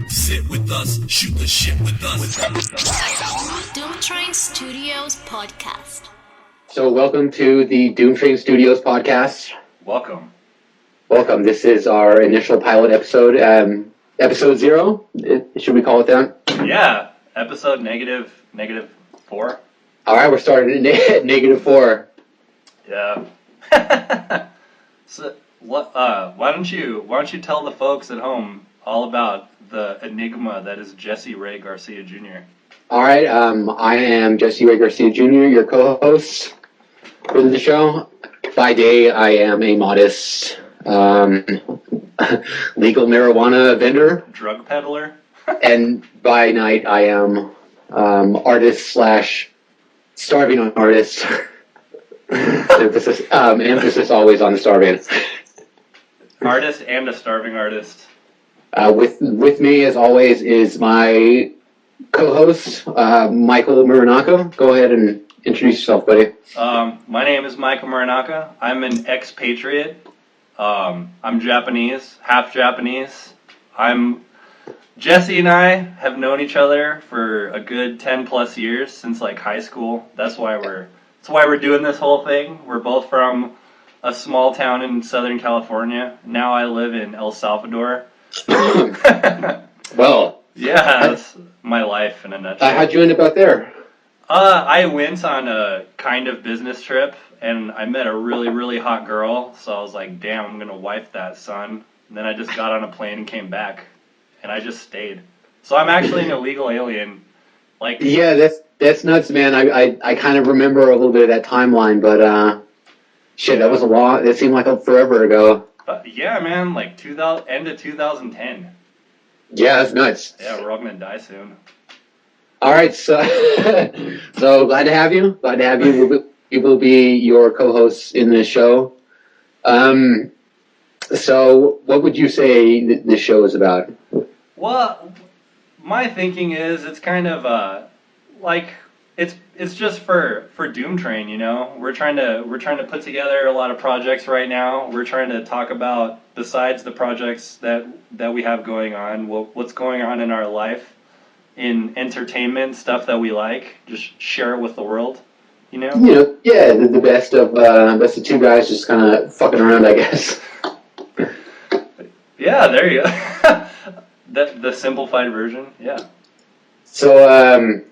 Sit with us, shoot the shit with us. Doomtrain Studios Podcast. So welcome to the Doomtrain Studios Podcast. Welcome. This is our initial pilot episode, episode 0. Should we call it that? Yeah, episode negative 4. All right, we're starting at negative 4. Yeah. So why don't you tell the folks at home all about the enigma that is Jesse Ray Garcia Jr. All right, I am Jesse Ray Garcia Jr., your co-host for the show. By day, I am a modest legal marijuana vendor. Drug peddler. And by night, I am artist / starving artist. Emphasis always on the starving. Artist and a starving artist. With me, as always, is my co-host, Michael Muranaka. Go ahead and introduce yourself, buddy. My name is Michael Muranaka. I'm an expatriate. I'm Japanese, half Japanese. Jesse and I have known each other for a good 10 plus years since like high school. That's why we're doing this whole thing. We're both from a small town in Southern California. Now I live in El Salvador. Well, yeah, that's my life in a nutshell. how'd you end up out there? I went on a kind of business trip, and I met a really, really hot girl, so I was like, damn, I'm gonna wife that, son. And then I just got on a plane and came back, and I just stayed. So I'm actually an illegal alien. Like, yeah, that's nuts, man. I kind of remember a little bit of that timeline, but shit, that was a lot. It seemed like forever ago. Yeah, man, like end of 2010. Yeah, that's nuts. Yeah, we're all gonna die soon. All right, so glad to have you. We will be your co-hosts in this show. So what would you say this show is about? Well, my thinking is it's kind of like it's just for Doomtrain, you know. We're trying to put together a lot of projects right now. We're trying to talk about, besides the projects that we have going on, what's going on in our life, in entertainment, stuff that we like. Just share it with the world, you know. You know, yeah, the best of two guys just kind of fucking around, I guess. Yeah, there you go. the simplified version, yeah. So,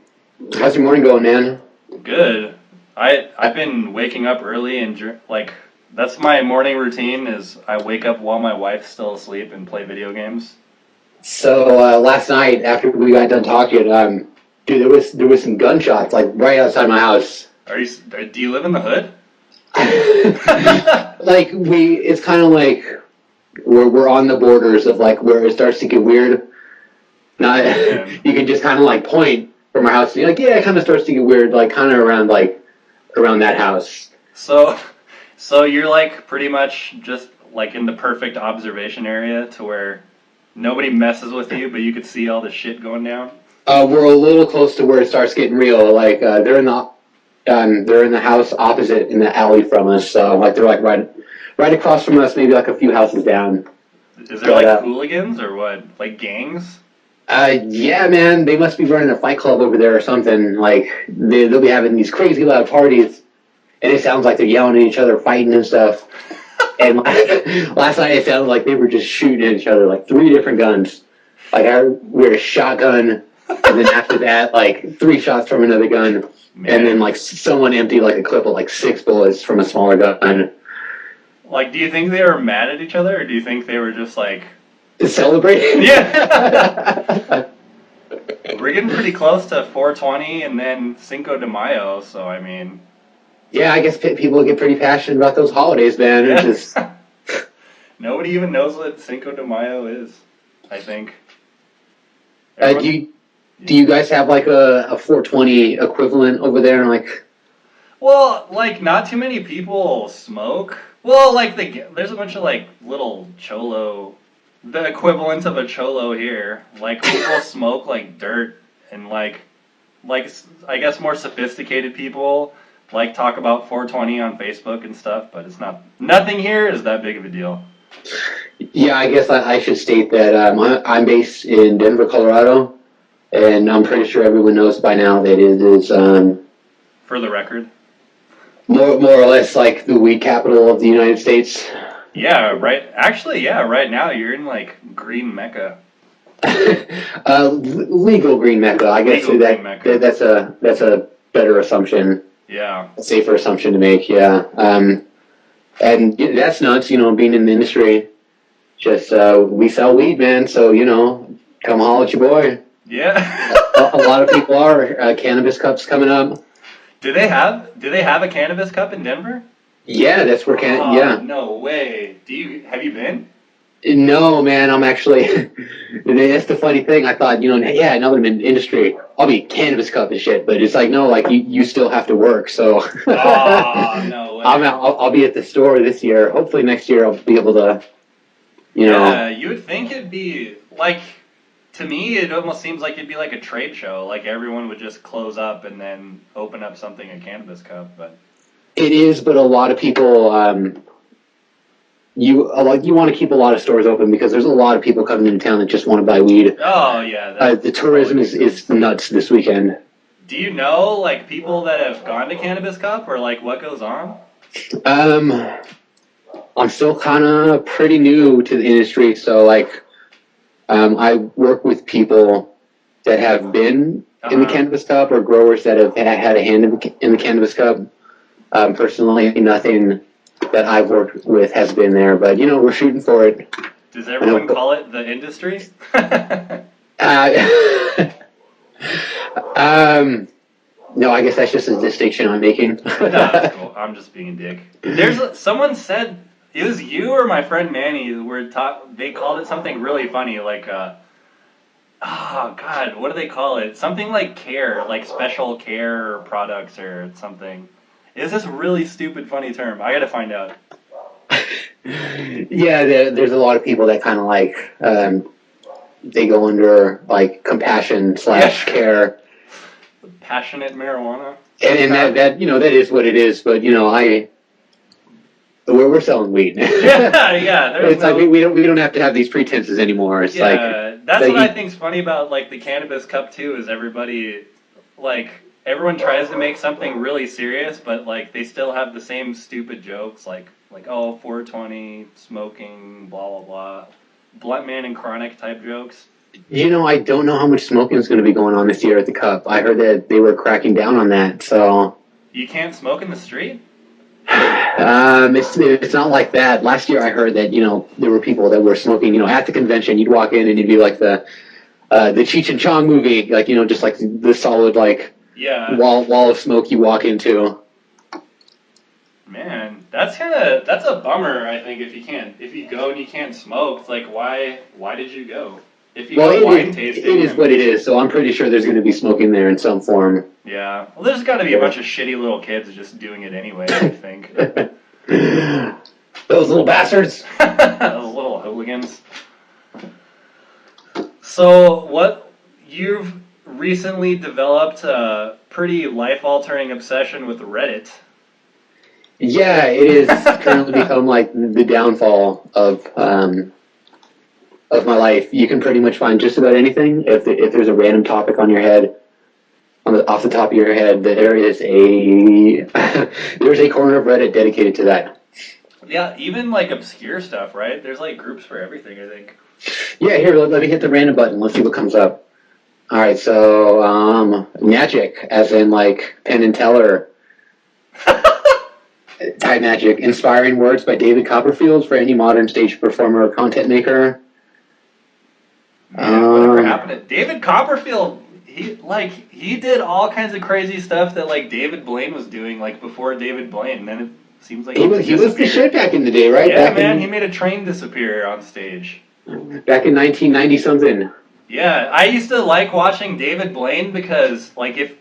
how's your morning going, man? Good. I've been waking up early and like that's my morning routine. Is I wake up while my wife's still asleep and play video games. So last night after we got done talking, dude, there was some gunshots like right outside my house. Do you live in the hood? Like it's kind of like we're on the borders of like where it starts to get weird. Now you can just kind of like point from our house. And you're like, yeah, it kind of starts to get weird, like kind of around that house. So you're like pretty much just like in the perfect observation area to where nobody messes with you, but you could see all the shit going down. We're a little close to where it starts getting real. Like they're in the house opposite in the alley from us. So like they're like right across from us, maybe like a few houses down. Is there like hooligans or what? Like gangs? Yeah, man, they must be running a fight club over there or something. Like they'll be having these crazy loud parties, and it sounds like they're yelling at each other, fighting and stuff. And last night it sounded like they were just shooting at each other, like 3 different guns. Like we had a shotgun, and then after that, like 3 shots from another gun, man. And then like someone emptied like a clip of like 6 bullets from a smaller gun. Like, do you think they were mad at each other, or do you think they were just like celebrating? Yeah. We're getting pretty close to 420 and then Cinco de Mayo, so I mean. Yeah, I guess people get pretty passionate about those holidays, man. Yeah. Just nobody even knows what Cinco de Mayo is, I think. Do you guys have like a 420 equivalent over there? Like, well, like not too many people smoke. Well, like there's a bunch of like little cholo, the equivalent of a cholo here. Like people smoke like dirt, and like I guess more sophisticated people like talk about 420 on Facebook and stuff, but it's nothing here is that big of a deal. Yeah, I guess I should state that I'm based in Denver, Colorado, and I'm pretty sure everyone knows by now that it is For the record. more or less like the weed capital of the United States. Yeah, right. Actually, yeah, right now you're in like green Mecca. Legal green Mecca. I guess Legal green Mecca. that's a better assumption, Yeah. a safer assumption to make. Yeah, and that's nuts. Being in the industry, just we sell weed, man. So come holler at your boy. Yeah. A lot of people are cannabis cups coming up. Do they have a cannabis cup in Denver? Yeah, that's where yeah. No way. Have you been? No, man, I'm actually. That's the funny thing. I thought, yeah, now that I'm in the industry, I'll be cannabis cup and shit. But it's like, no, like you still have to work. So. Oh no way. I'll be at the store this year. Hopefully next year I'll be able to. Yeah, you would think it'd be like. To me, it almost seems like it'd be like a trade show. Like everyone would just close up and then open up something a cannabis cup. But it is, but a lot of people. You want to keep a lot of stores open because there's a lot of people coming into town that just want to buy weed. Oh yeah. The tourism is nuts this weekend. Do you know like people that have gone to Cannabis Cup or like what goes on? I'm still kind of pretty new to the industry, so like, I work with people that have been in the Cannabis Cup or growers that have had a hand in the Cannabis Cup. Personally, nothing that I've worked with has been there, but we're shooting for it. Does everyone call it the industry? No, I guess that's just a distinction I'm making. No, that's cool. I'm just being a dick. Someone said it was you or my friend Manny they called it something really funny like oh god, what do they call it? Something like care, like special care products or something. It's this really stupid funny term. I gotta find out. Yeah, there's a lot of people that kind of like they go under like compassion / care. Passionate marijuana. And that that is what it is. But we're selling weed. Yeah. It's like we don't have to have these pretenses anymore. It's that's what I think's funny about like the Cannabis Cup too. Is everyone tries to make something really serious, but like they still have the same stupid jokes like 420 smoking, blah blah blah, blunt man and chronic type jokes. I don't know how much smoking is going to be going on this year at the Cup. I heard that they were cracking down on that. So you can't smoke in the street. It's not like that. Last year I heard that there were people that were smoking. At the convention, you'd walk in and it'd be like the Cheech and Chong movie, like just like the solid like wall of smoke you walk into. Man, that's a bummer. I think if you go and you can't smoke, it's like why did you go? If you go wine tasting, it is what it is. So I'm pretty sure there's going to be smoking there in some form. Yeah, well, there's got to be a bunch of shitty little kids just doing it anyway. I think those little bastards, those little hooligans. So what you've recently developed a pretty life-altering obsession with Reddit. Yeah, it is currently become like the downfall of my life. You can pretty much find just about anything. If there's a random topic on your head, off the top of your head, there is there's a corner of Reddit dedicated to that. Yeah, even like obscure stuff, right? There's like groups for everything, I think. Yeah, here, let me hit the random button. Let's see what comes up. All right, so magic, as in like Penn and Teller. Type magic. Inspiring words by David Copperfield for any modern stage performer or content maker. Man, whatever happened to David Copperfield? He did all kinds of crazy stuff that like David Blaine was doing like before David Blaine, and then it seems like he was the shit back in the day, right? Yeah, he made a train disappear on stage. Back in 1990 something. Yeah, I used to like watching David Blaine because I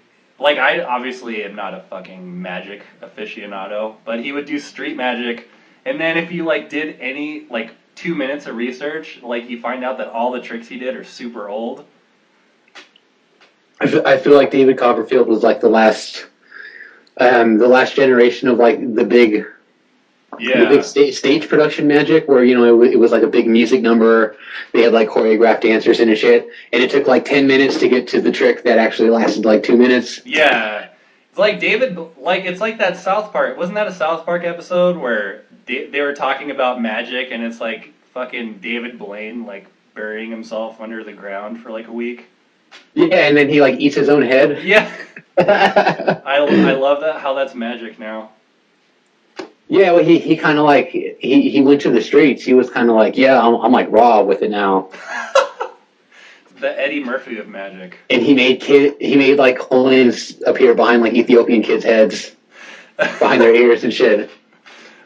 obviously am not a fucking magic aficionado, but he would do street magic, and then if you did any 2 minutes of research, you find out that all the tricks he did are super old. I feel like David Copperfield was the last generation of the big The big stage production magic where, it was like a big music number. They had like choreographed dancers and shit. And it took like 10 minutes to get to the trick that actually lasted like 2 minutes. Yeah. It's like it's like that South Park. Wasn't that a South Park episode where they were talking about magic and it's like fucking David Blaine like burying himself under the ground for like a week? Yeah, and then he like eats his own head. Yeah. I love that, how that's magic now. Yeah, well, he kind of like, he went to the streets. He was kind of like, yeah, I'm like raw with it now. The Eddie Murphy of magic. And he made like coins appear behind like Ethiopian kids' heads, behind their ears and shit.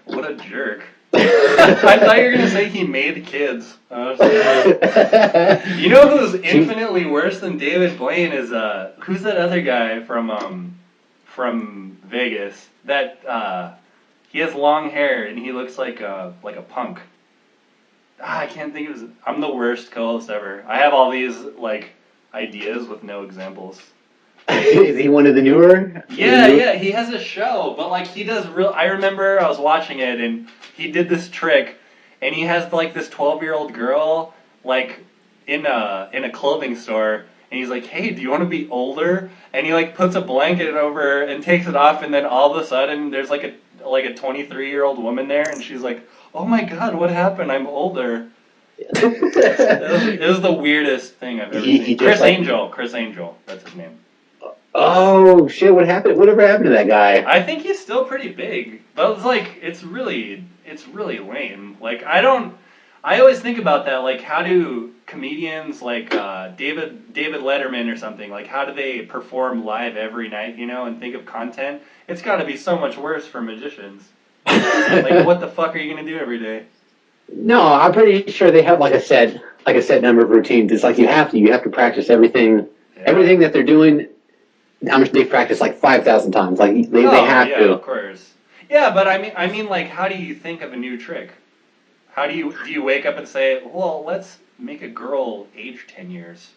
What a jerk. I thought you were going to say he made kids. You know who's infinitely worse than David Blaine is, who's that other guy from Vegas that, he has long hair and he looks like a punk. I can't think of I'm the worst co-host ever. I have all these, like, ideas with no examples. Is he one of the newer? Yeah, he has a show, but, like, he does I remember I was watching it, and he did this trick, and he has, like, this 12-year-old girl, like, in a clothing store, and he's like, hey, do you want to be older? And he, like, puts a blanket over her and takes it off, and then all of a sudden, there's, like a 23-year-old woman there, and she's like, oh my god, what happened? I'm older. It was the weirdest thing I've ever seen. Chris Angel, that's his name. Oh shit! Whatever happened to that guy? I think he's still pretty big, but it's like it's really lame. Like I always think about that. Like how do comedians like David Letterman or something, like how do they perform live every night? And think of content. It's got to be so much worse for magicians. Like what the fuck are you gonna do every day? No, I'm pretty sure they have like a set number of routines. It's like you have to practice everything that they're doing. How much they practice like 5,000 times. Like they have to. Yeah, of course. Yeah, but I mean, like, how do you think of a new trick? How do you wake up and say, well, let's make a girl age 10 years?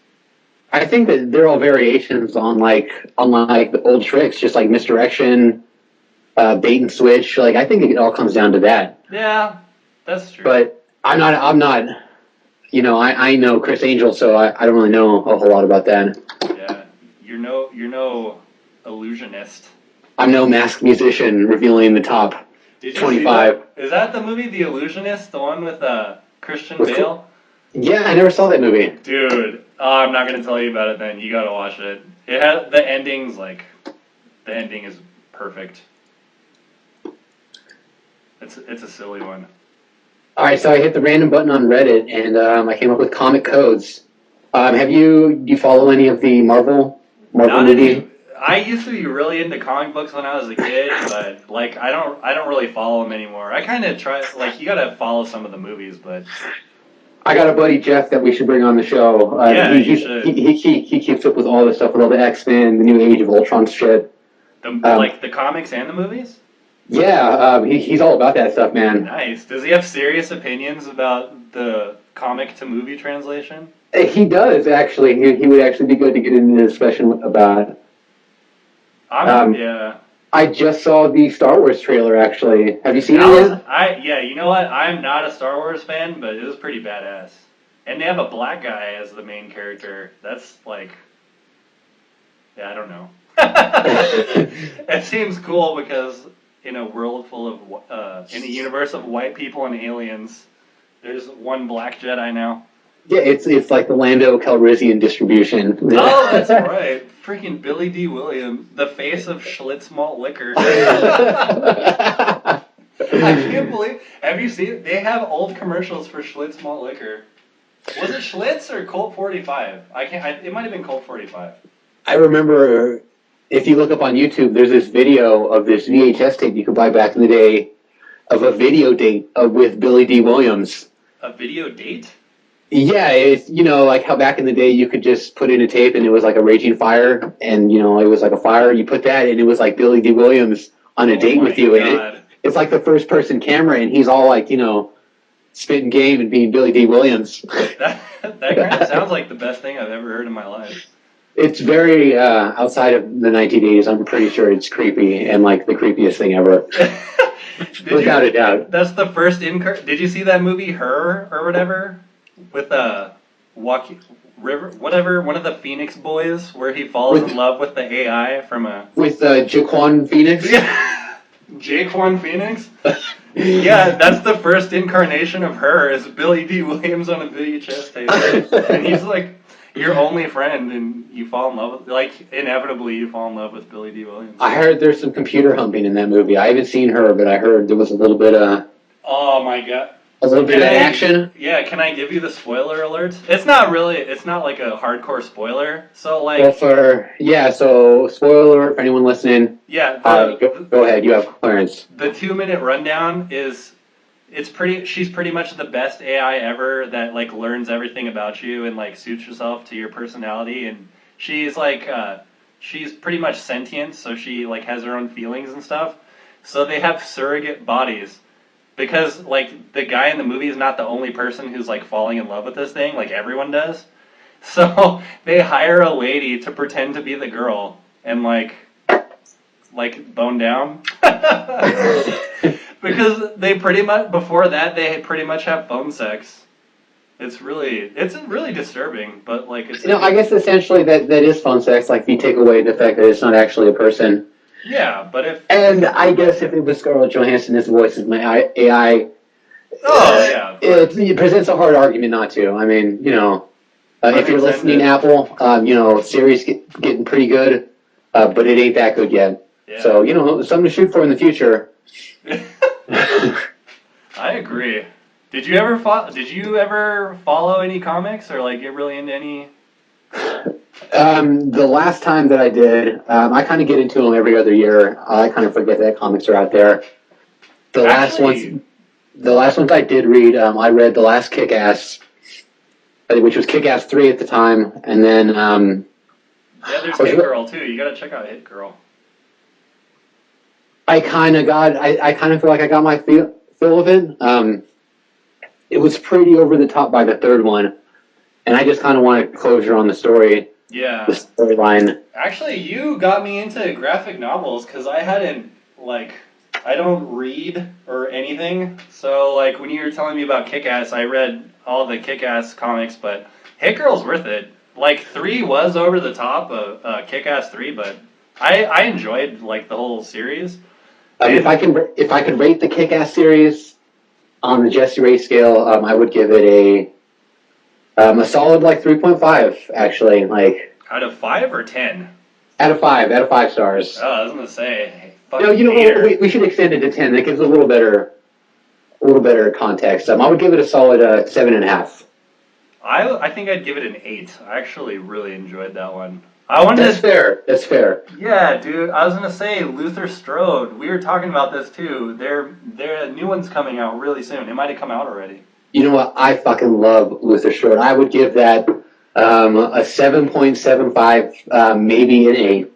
I think that they're all variations on the old tricks, just like misdirection, bait and switch. Like I think it all comes down to that. Yeah, that's true. But I'm not. I know Chris Angel, so I don't really know a whole lot about that. Yeah, you're no illusionist. I'm no masked musician revealing the top 25. Is that the movie The Illusionist, the one with Christian Bale? Yeah, I never saw that movie. Dude, I'm not gonna tell you about it. Then you gotta watch it. It has the ending is perfect. It's a silly one. All right, so I hit the random button on Reddit, and I came up with comic codes. Do you follow any of the Marvel movies? I used to be really into comic books when I was a kid, but like I don't really follow them anymore. I kind of try, like, you gotta follow some of the movies, but I got a buddy Jeff that we should bring on the show. You should. He keeps up with all this stuff, with all the X-Men, the new Age of Ultron shit. Like the comics and the movies? Yeah, he's all about that stuff, man. Nice. Does he have serious opinions about the comic to movie translation? He does, actually. He would actually be good to get into a discussion about it. Yeah. I just saw the Star Wars trailer, actually. Have you seen it yet? Yeah, you know what? I'm not a Star Wars fan, but it was pretty badass. And they have a black guy as the main character. That's like... Yeah, I don't know. It seems cool because in a world full of... in a universe of white people and aliens, there's one black Jedi now. Yeah, it's like the Lando Calrissian distribution. Oh, that's right. Freaking Billy D. Williams, the face of Schlitz malt liquor. I can't believe. Have you seen? They have old commercials for Schlitz malt liquor. Was it Schlitz or Colt 45? It might have been Colt 45. I remember, if you look up on YouTube, there's this video of this VHS tape you could buy back in the day of a video date with Billy D. Williams. A video date? Yeah, it's, like how back in the day you could just put in a tape and it was like a raging fire, and, it was like a fire. You put that and it was like Billy D. Williams on a date with you. God. And it's like the first person camera, and he's all like, spitting game and being Billy D. Williams. That kind of sounds like the best thing I've ever heard in my life. It's very, outside of the 1980s, I'm pretty sure it's creepy and like the creepiest thing ever. Without a doubt. That's the first Did you see that movie, Her, or whatever? With River, whatever, one of the Phoenix boys, where he falls in love with the AI from a... With Jaquan Phoenix? Yeah. Jaquan Phoenix? Yeah, that's the first incarnation of Her, is Billy D. Williams on a VHS tape. And he's like your only friend, and you fall in love with... Like, inevitably, you fall in love with Billy D. Williams. I heard there's some computer humping in that movie. I haven't seen Her, but I heard there was a little bit of... Oh, my God. A little bit of action? Yeah, can I give you the spoiler alert? It's not like a hardcore spoiler. So, like... Well, so spoiler alert for anyone listening. Yeah. Go ahead, you have clearance. The 2-minute rundown is... She's pretty much the best AI ever that, like, learns everything about you and, like, suits herself to your personality. And she's, like, she's pretty much sentient, so she, like, has her own feelings and stuff. So they have surrogate bodies. Because, like, the guy in the movie is not the only person who's, like, falling in love with this thing, like everyone does. So they hire a lady to pretend to be the girl and, like bone down. Because they pretty much, before that, they pretty much have phone sex. It's really disturbing, but, like, it's... I guess essentially that is phone sex, like, if you take away the fact that it's not actually a person. Yeah, but if... And I guess if it was Scarlett Johansson, this voice is my AI... Oh, yeah. It presents a hard argument not to. I mean, if you're listening, Apple, Siri's getting pretty good, but it ain't that good yet. Yeah. So, something to shoot for in the future. I agree. Did you ever follow any comics or, like, get really into any... The last time that I did, I kind of get into them every other year. I kind of forget that comics are out there. The last ones I did read, I read The Last Kick-Ass, which was Kick-Ass 3 at the time, and then... yeah, there's Hit Girl, too. You gotta check out Hit Girl. I kind of feel like I got my feel of it. It was pretty over the top by the third one, and I just kind of wanted closure on the story. Yeah. The storyline. Actually, you got me into graphic novels because I hadn't, like, I don't read or anything. So, like, when you were telling me about Kick-Ass, I read all the Kick-Ass comics, but Hit Girl's worth it. Like, 3 was over the top of Kick-Ass 3, but I enjoyed, like, the whole series. If I could rate the Kick-Ass series on the Jesse Ray scale, I would give it a solid, like, 3.5, actually. Like, out of 5 or 10? Out of 5 stars. Oh, I was gonna say. We should extend it to 10. That gives a little better context. I would give it a solid 7.5. I think I'd give it an 8. I actually really enjoyed that one. That's fair. Yeah, dude. I was gonna say Luther Strode. We were talking about this too. Their new one's coming out really soon. It might have come out already. You know what? I fucking love Luther Strode. I would give that a 7.75, maybe an 8.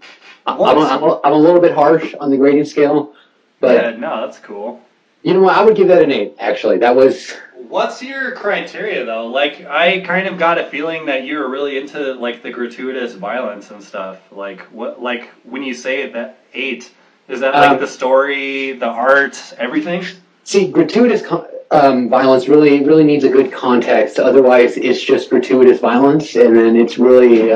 I'm a little bit harsh on the grading scale, but yeah, no, that's cool. You know what? I would give that an 8. Actually, that was. What's your criteria though? Like, I kind of got a feeling that you were really into, like, the gratuitous violence and stuff. Like, what? Like, when you say that 8, is that like the story, the art, everything? See, gratuitous violence really needs a good context. Otherwise, it's just gratuitous violence, and then it's really.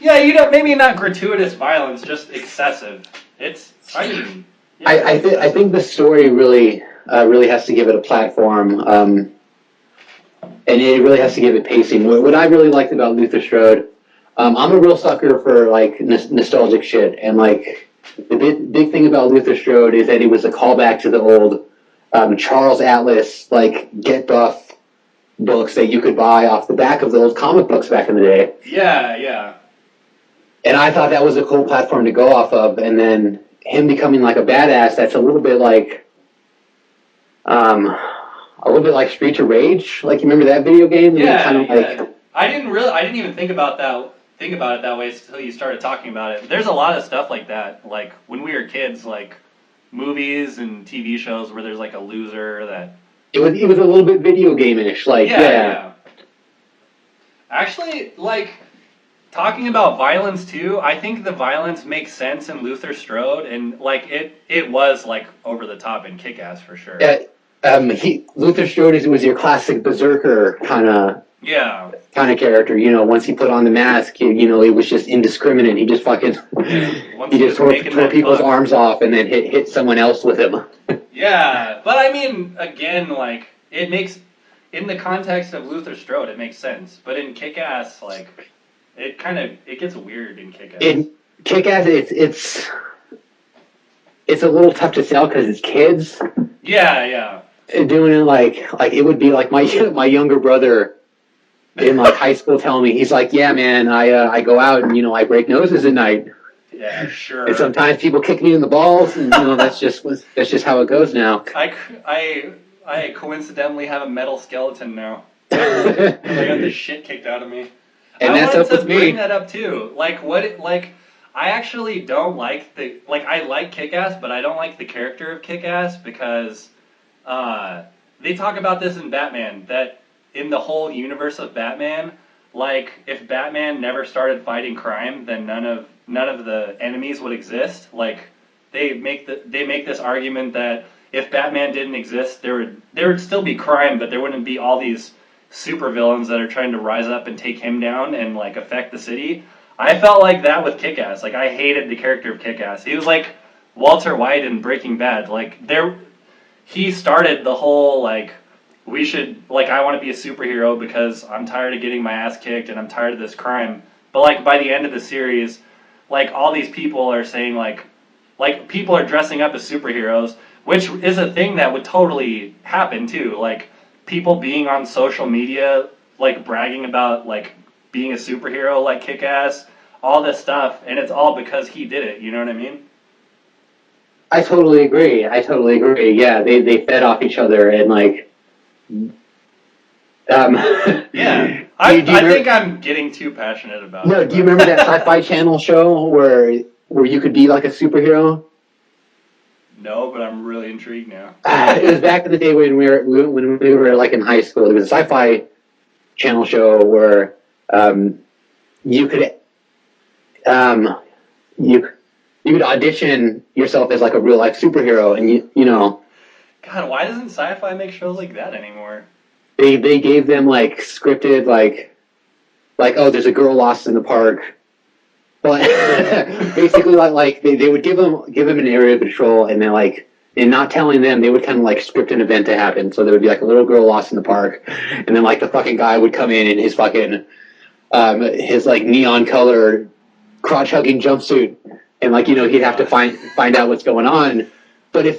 Yeah, maybe not gratuitous violence, just excessive. I think the story really has to give it a platform, and it really has to give it pacing. What I really liked about Luther Strode, I'm a real sucker for, like, nostalgic shit, and, like, the big thing about Luther Strode is that he was a callback to the old Charles Atlas, like, Get Buff books that you could buy off the back of the old comic books back in the day. Yeah. And I thought that was a cool platform to go off of, and then him becoming, like, a badass that's a little bit like Streets of Rage. Like, you remember that video game? Yeah. I didn't even think about it that way until you started talking about it. There's a lot of stuff like that. Like, when we were kids, like, movies and TV shows where there's, like, a loser that... It was a little bit video game-ish. Like, yeah. Actually, like, talking about violence too, I think the violence makes sense in Luther Strode, and like it was like over the top in Kick-Ass for sure. Yeah, Luther Strode was your classic berserker kind of character. You know, once he put on the mask, you know, it was just indiscriminate. He just fucking he just tore people's arms off and then hit someone else with him. Yeah, but I mean, again, like it makes in the context of Luther Strode, it makes sense. But in Kick-Ass, like it gets weird in Kick-Ass. In Kick-Ass, it's a little tough to sell because it's kids. Yeah. Doing it like it would be like my younger brother in like high school telling me, he's like, yeah, man, I go out and, you know, I break noses at night. Yeah, sure. And sometimes people kick me in the balls, and, you know, that's just how it goes now. I coincidentally have a metal skeleton now. I got the shit kicked out of me. And that's up with me. I wanted to bring that up too. I actually don't like I like Kick-Ass, but I don't like the character of Kick-Ass because they talk about this in Batman, that in the whole universe of Batman, like if Batman never started fighting crime, then none of the enemies would exist. Like they make this argument that if Batman didn't exist, there would still be crime, but there wouldn't be all these supervillains that are trying to rise up and take him down and like affect the city. I felt like that with Kick-Ass. Like I hated the character of Kick-Ass. He was like Walter White in Breaking Bad. Like he started the whole like I want to be a superhero because I'm tired of getting my ass kicked and I'm tired of this crime. But like by the end of the series, like all these people are saying like people are dressing up as superheroes, which is a thing that would totally happen too. Like people being on social media, like bragging about like being a superhero, like Kick-Ass, all this stuff, and it's all because he did it. You know what I mean? I totally agree. Yeah, they fed off each other and like. Yeah, I think I'm getting too passionate about it. No, do you remember that Sci-Fi Channel show where you could be like a superhero? No, but I'm really intrigued now. It was back in the day when we were like in high school. It was a Sci-Fi Channel show where you could audition yourself as like a real life superhero, and you know. God, why doesn't Sci-Fi make shows like that anymore? They gave them like scripted like oh, there's a girl lost in the park, but basically like they would give them an area of patrol, and then like in not telling them, they would kind of like script an event to happen. So there would be like a little girl lost in the park, and then like the fucking guy would come in his fucking his like neon color crotch hugging jumpsuit, and like, you know, he'd have to find out what's going on. But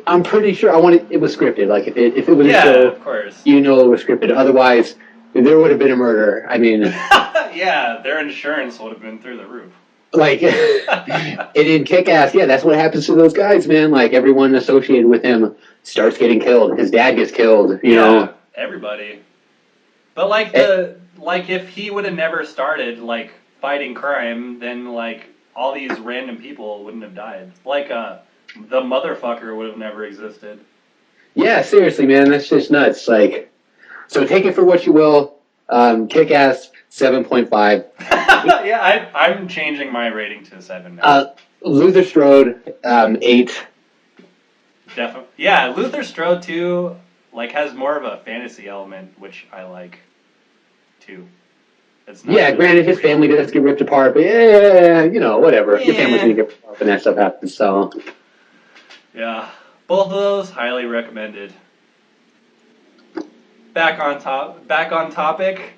I'm pretty sure it was scripted. Like if it was a show, of course, you know, it was scripted. Otherwise, there would have been a murder. I mean, yeah, their insurance would have been through the roof. Like, and in Kick-Ass, yeah, that's what happens to those guys, man. Like everyone associated with him starts getting killed. His dad gets killed. You know, everybody. But like if he would have never started like fighting crime, then like all these random people wouldn't have died. Like the motherfucker would have never existed. Yeah, seriously, man, that's just nuts. Like, so take it for what you will. Kick-Ass 7.5. Yeah, I'm changing my rating to 7 now. Luther Strode 8. Definitely. Yeah, Luther Strode too. Like has more of a fantasy element, which I like too. It's not yeah, granted, his family does get ripped apart, but yeah, you know, whatever. Your family's gonna get ripped apart when that stuff happens. So. Yeah, both of those highly recommended. Back on topic.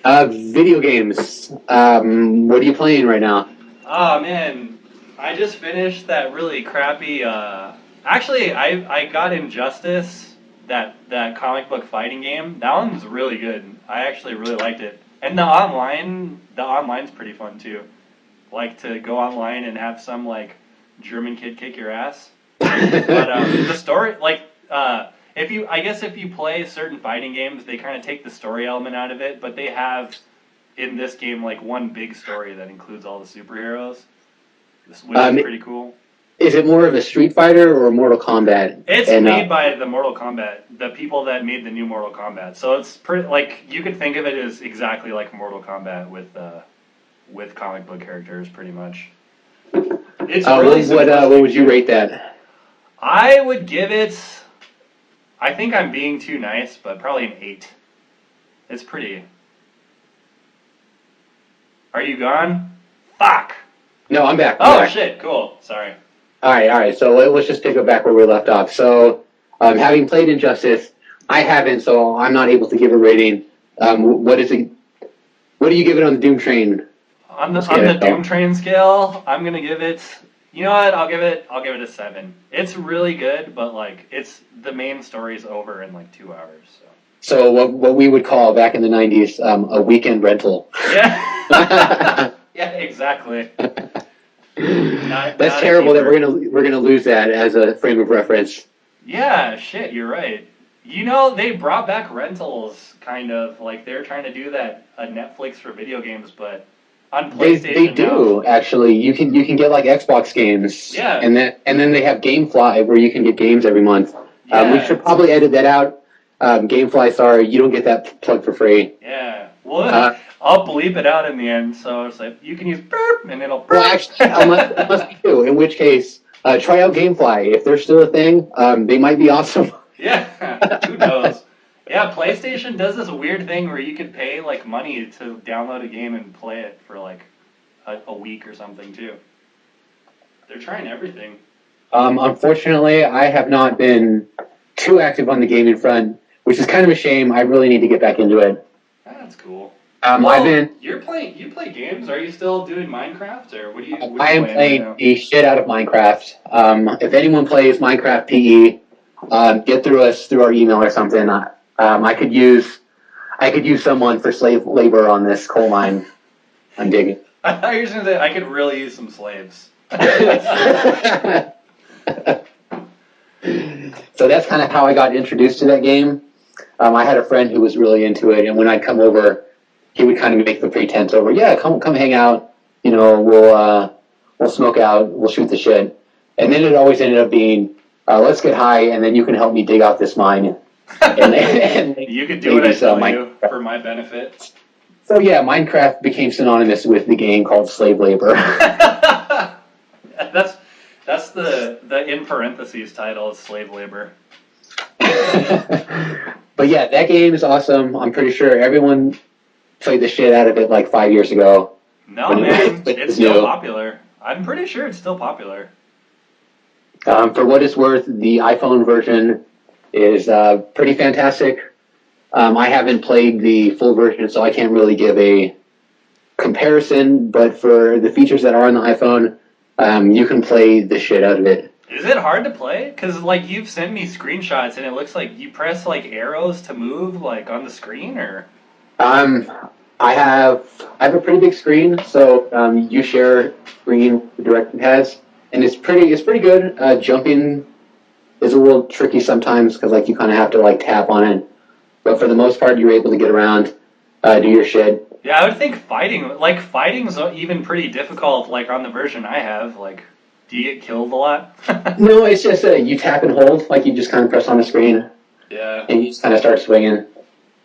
Video games. What are you playing right now? Oh man, I just finished that really crappy. Actually, I got Injustice, that comic book fighting game. That one's really good. I actually really liked it, and the online's pretty fun too. Like to go online and have some like German kid kick your ass. But the story, like, if you play certain fighting games, they kind of take the story element out of it, but they have in this game like one big story that includes all the superheroes, which is pretty cool. Is it more of a Street Fighter or Mortal Kombat? It's made by the Mortal Kombat, the people that made the new Mortal Kombat. So it's pretty like you could think of it as exactly like Mortal Kombat with comic book characters, pretty much. It's really what would you rate that? I would give it. I think I'm being too nice, but probably an 8. It's pretty. Are you gone? Fuck. No, I'm back. Oh shit! Cool. Sorry. All right. So let's just pick up back where we left off. So, having played Injustice, I haven't, so I'm not able to give a rating. What is it? What do you give it on the Doomtrain? On the Doomtrain scale, I'm gonna give it. You know what? I'll give it a 7. It's really good, but like it's the main story's over in like 2 hours. So what we would call back in the 90s a weekend rental. Yeah. Yeah. Exactly. That's terrible that we're gonna lose that as a frame of reference. Yeah, shit, you're right. You know, they brought back rentals, kind of like they're trying to do that Netflix for video games, but on PlayStation they do now, actually. You can get like Xbox games. Yeah. And then they have GameFly where you can get games every month. Yeah, we should probably edit that out. GameFly, sorry, you don't get that plug for free. Yeah. Well, I'll bleep it out in the end, so it's like, you can use burp, and it'll burp. Well, actually, it must be too. In which case, try out GameFly. If they're still a thing, they might be awesome. Yeah, who knows? Yeah, PlayStation does this weird thing where you could pay, like, money to download a game and play it for, like, a week or something, too. They're trying everything. Unfortunately, I have not been too active on the gaming front, which is kind of a shame. I really need to get back into it. That's cool. Well, you play games. Are you still doing Minecraft, or what do you? I am playing the shit out of Minecraft. If anyone plays Minecraft PE, get through us through our email or something. I could use someone for slave labor on this coal mine. I'm digging. I thought you were going to say I could really use some slaves. So that's kind of how I got introduced to that game. I had a friend who was really into it, and when I'd come over, he would kind of make the pretense over, yeah, come hang out, you know, we'll smoke out, we'll shoot the shit. And then it always ended up being, let's get high, and then you can help me dig out this mine. and you could do what I tell you for my benefit. So yeah, Minecraft became synonymous with the game called slave labor. That's the in parentheses title is slave labor. But yeah, that game is awesome. I'm pretty sure everyone played the shit out of it like 5 years ago. No, man, it's still popular. I'm pretty sure it's still popular. For what it's worth, the iPhone version is pretty fantastic. I haven't played the full version, so I can't really give a comparison, but for the features that are on the iPhone, you can play the shit out of it. Is it hard to play? Because, like, you've sent me screenshots, and it looks like you press, like, arrows to move, like, on the screen, or? I have a pretty big screen, so you share screen the direction has, and it's pretty good. Jumping is a little tricky sometimes because, like, you kind of have to, like, tap on it. But for the most part, you're able to get around, do your shit. Yeah, I would think fighting's even pretty difficult, like, on the version I have. Like, do you get killed a lot? No, it's just you tap and hold, like you just kind of press on the screen. Yeah. And you just kind of start swinging.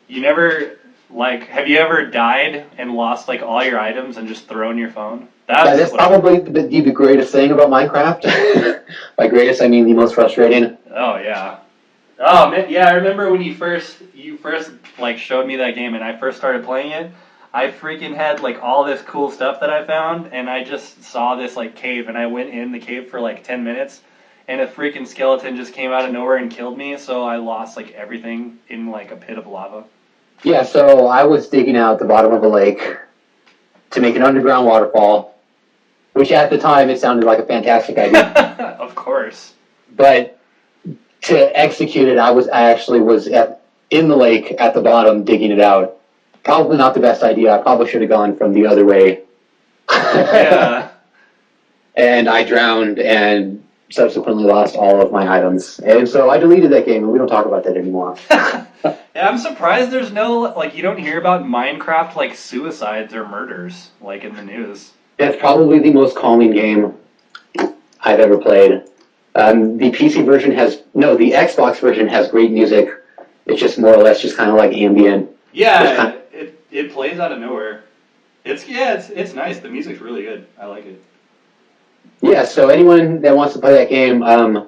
You never, like, have you ever died and lost, like, all your items and just thrown your phone? That's probably the greatest thing about Minecraft. By greatest, I mean the most frustrating. Oh, yeah. Oh, man, yeah, I remember when you first, like, showed me that game and I first started playing it. I freaking had, like, all this cool stuff that I found, and I just saw this, like, cave, and I went in the cave for, like, 10 minutes, and a freaking skeleton just came out of nowhere and killed me, so I lost, like, everything in, like, a pit of lava. Yeah, so I was digging out the bottom of a lake to make an underground waterfall, which at the time it sounded like a fantastic idea. Of course. But to execute it, I actually was in the lake at the bottom digging it out. Probably not the best idea. I probably should have gone from the other way. Yeah. And I drowned and subsequently lost all of my items. And so I deleted that game, and we don't talk about that anymore. Yeah, I'm surprised there's no, like, you don't hear about Minecraft, like, suicides or murders, like, in the news. That's probably the most calming game. I've ever played. The PC version the Xbox version has great music. It's just more or less just kind of like ambient. Yeah, it plays out of nowhere. It's nice. The music's really good. I like it. Yeah, so anyone that wants to play that game, The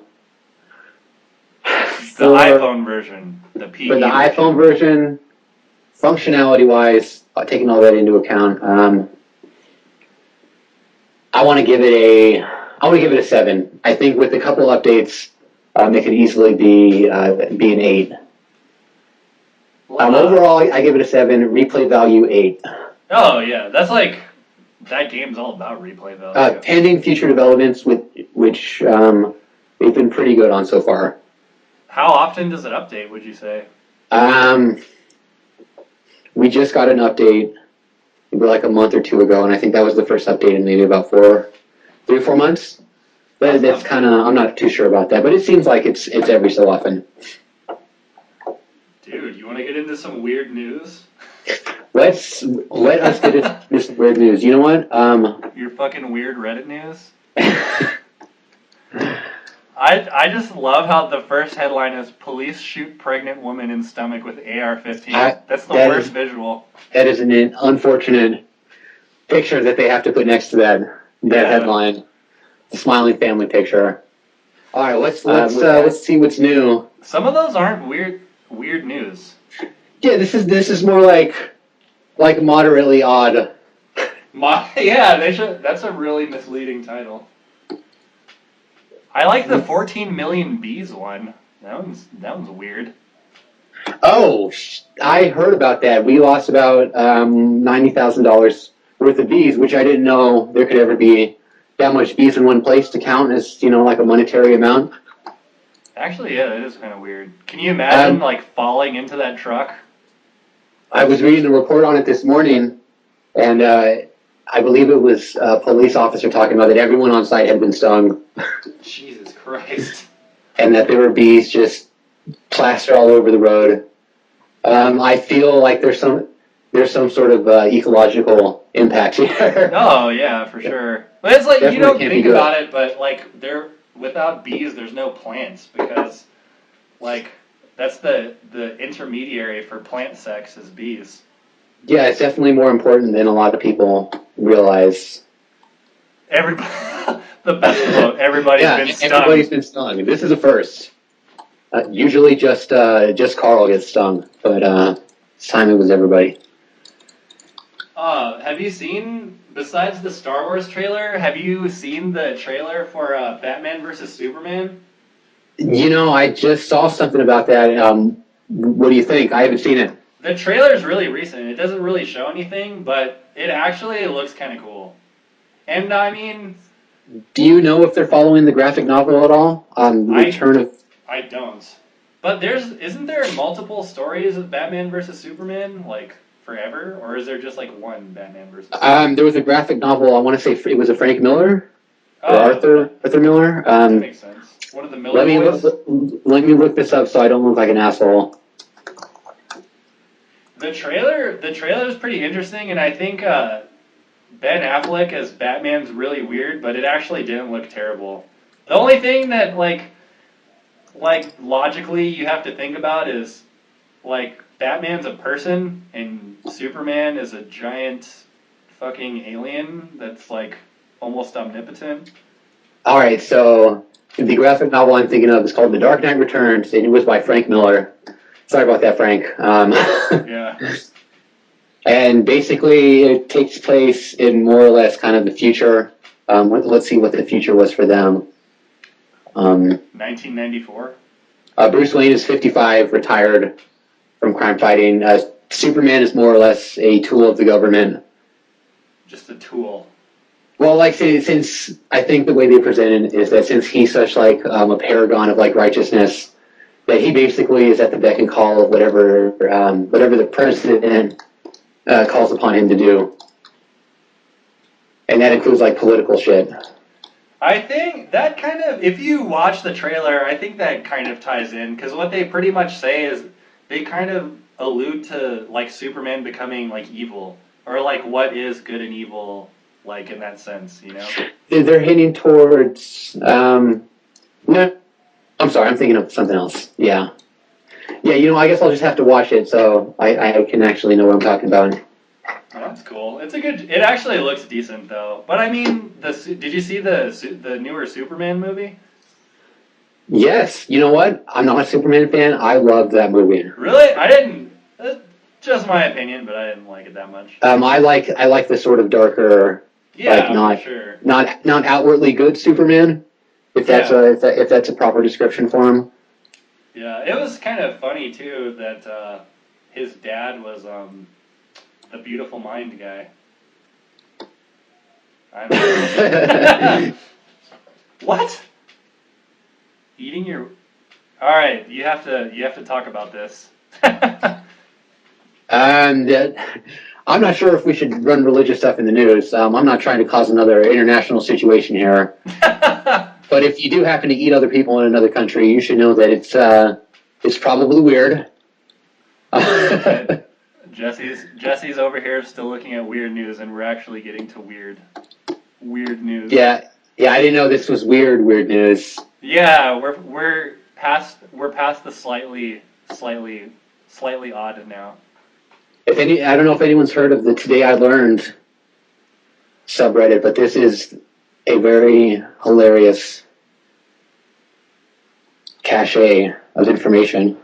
iPhone version, the PE for the iPhone version, functionality-wise, taking all that into account, I want to give it a 7. I think with a couple updates, it could easily be an 8. Overall, I give it a 7. Replay value 8. Oh yeah, that's like that game's all about replay value. Pending future developments, which they've been pretty good on so far. How often does it update? Would you say? We just got an update maybe like a month or two ago, and I think that was the first update in maybe about 3 or 4 months. But it's kind of, I'm not too sure about that, but it seems like it's every so often. Dude, you want to get into some weird news? Let us get into some weird news. You know what? Your fucking weird Reddit news? I just love how the first headline is police shoot pregnant woman in stomach with AR-15. That's the worst visual. That is an unfortunate picture that they have to put next to that headline. The smiling family picture. All right, let's see what's new. Some of those aren't weird news. Yeah, this is more like moderately odd. Yeah, they should. That's a really misleading title. I like the 14 million bees one. That one's weird. Oh, I heard about that. We lost about $90,000 worth of bees, which I didn't know there could ever be that much bees in one place to count as like a monetary amount. Actually, yeah, it is kind of weird. Can you imagine falling into that truck? I was reading the report on it this morning, and I believe it was a police officer talking about that everyone on site had been stung. Jesus Christ. And that there were bees just plastered all over the road. I feel like there's some sort of ecological impact here. Oh, yeah, for sure. But it's like, you don't think about it, but without bees, there's no plants, because that's the intermediary for plant sex is bees. Yeah, it's definitely more important than a lot of people realize. The best quote. Everybody's been stung. Everybody's been stung. This is a first. Usually just Carl gets stung, but this time it was everybody. Have you seen, besides the Star Wars trailer, have you seen the trailer for Batman vs. Superman? I just saw something about that. What do you think? I haven't seen it. The trailer's really recent. It doesn't really show anything, but it actually looks kind of cool. And I mean, do you know if they're following the graphic novel at all? I don't. But isn't there multiple stories of Batman versus Superman forever, or is there just one Batman versus Superman? There was a graphic novel. I want to say it was a Frank Miller or Arthur Miller. That makes sense. One of the Miller boys. Let me look this up so I don't look like an asshole. The trailer is pretty interesting, and I think Ben Affleck as Batman's really weird, but it actually didn't look terrible. The only thing that logically you have to think about is Batman's a person and Superman is a giant fucking alien that's almost omnipotent. All right, so the graphic novel I'm thinking of is called The Dark Knight Returns, and it was by Frank Miller. Sorry about that, Frank. Yeah. And basically, it takes place in more or less kind of the future. Let's see what the future was for them. 1994. Bruce Wayne is 55, retired from crime fighting. Superman is more or less a tool of the government. Just a tool. Well, since I think the way they present it is that since he's such a paragon of righteousness, that he basically is at the beck and call of whatever the president calls upon him to do, and that includes political shit. I think that kind of, if you watch the trailer, I think that kind of ties in, because what they pretty much say is they kind of allude to Superman becoming evil, or what is good and evil, like in that sense, you know? They're hinting towards. No, I'm sorry, I'm thinking of something else. Yeah. Yeah, I guess I'll just have to watch it so I can actually know what I'm talking about. Oh, that's cool. It actually looks decent though. But I mean, did you see the newer Superman movie? Yes. You know what? I'm not a Superman fan. I loved that movie. Really? I didn't. Just my opinion, but I didn't like it that much. I like the sort of darker, not outwardly good Superman. If that's a proper description for him. Yeah, it was kind of funny too that his dad was the Beautiful Mind guy. What? Eating your. All right, you have to talk about this. And I'm not sure if we should run religious stuff in the news. I'm not trying to cause another international situation here. But if you do happen to eat other people in another country, you should know that it's probably weird. Jesse's over here still looking at weird news, and we're actually getting to weird news. Yeah, I didn't know this was weird news. Yeah, we're past the slightly odd now. I don't know if anyone's heard of the Today I Learned subreddit, but this is a very hilarious cache of information.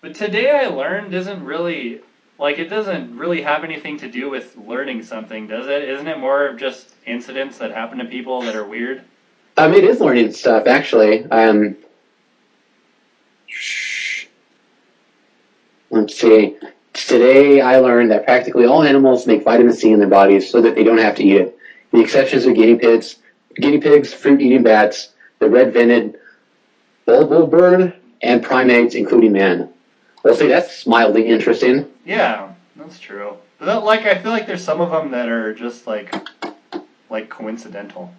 But Today I Learned isn't really, it doesn't really have anything to do with learning something, does it? Isn't it more of just incidents that happen to people that are weird? It is learning stuff, actually. Let's see. Today I learned that practically all animals make vitamin C in their bodies so that they don't have to eat it. The exceptions are guinea pigs, fruit-eating bats, the red-vented bulbul bird, and primates, including man. Well, see, that's mildly interesting. Yeah, that's true. But I feel like there's some of them that are just like coincidental.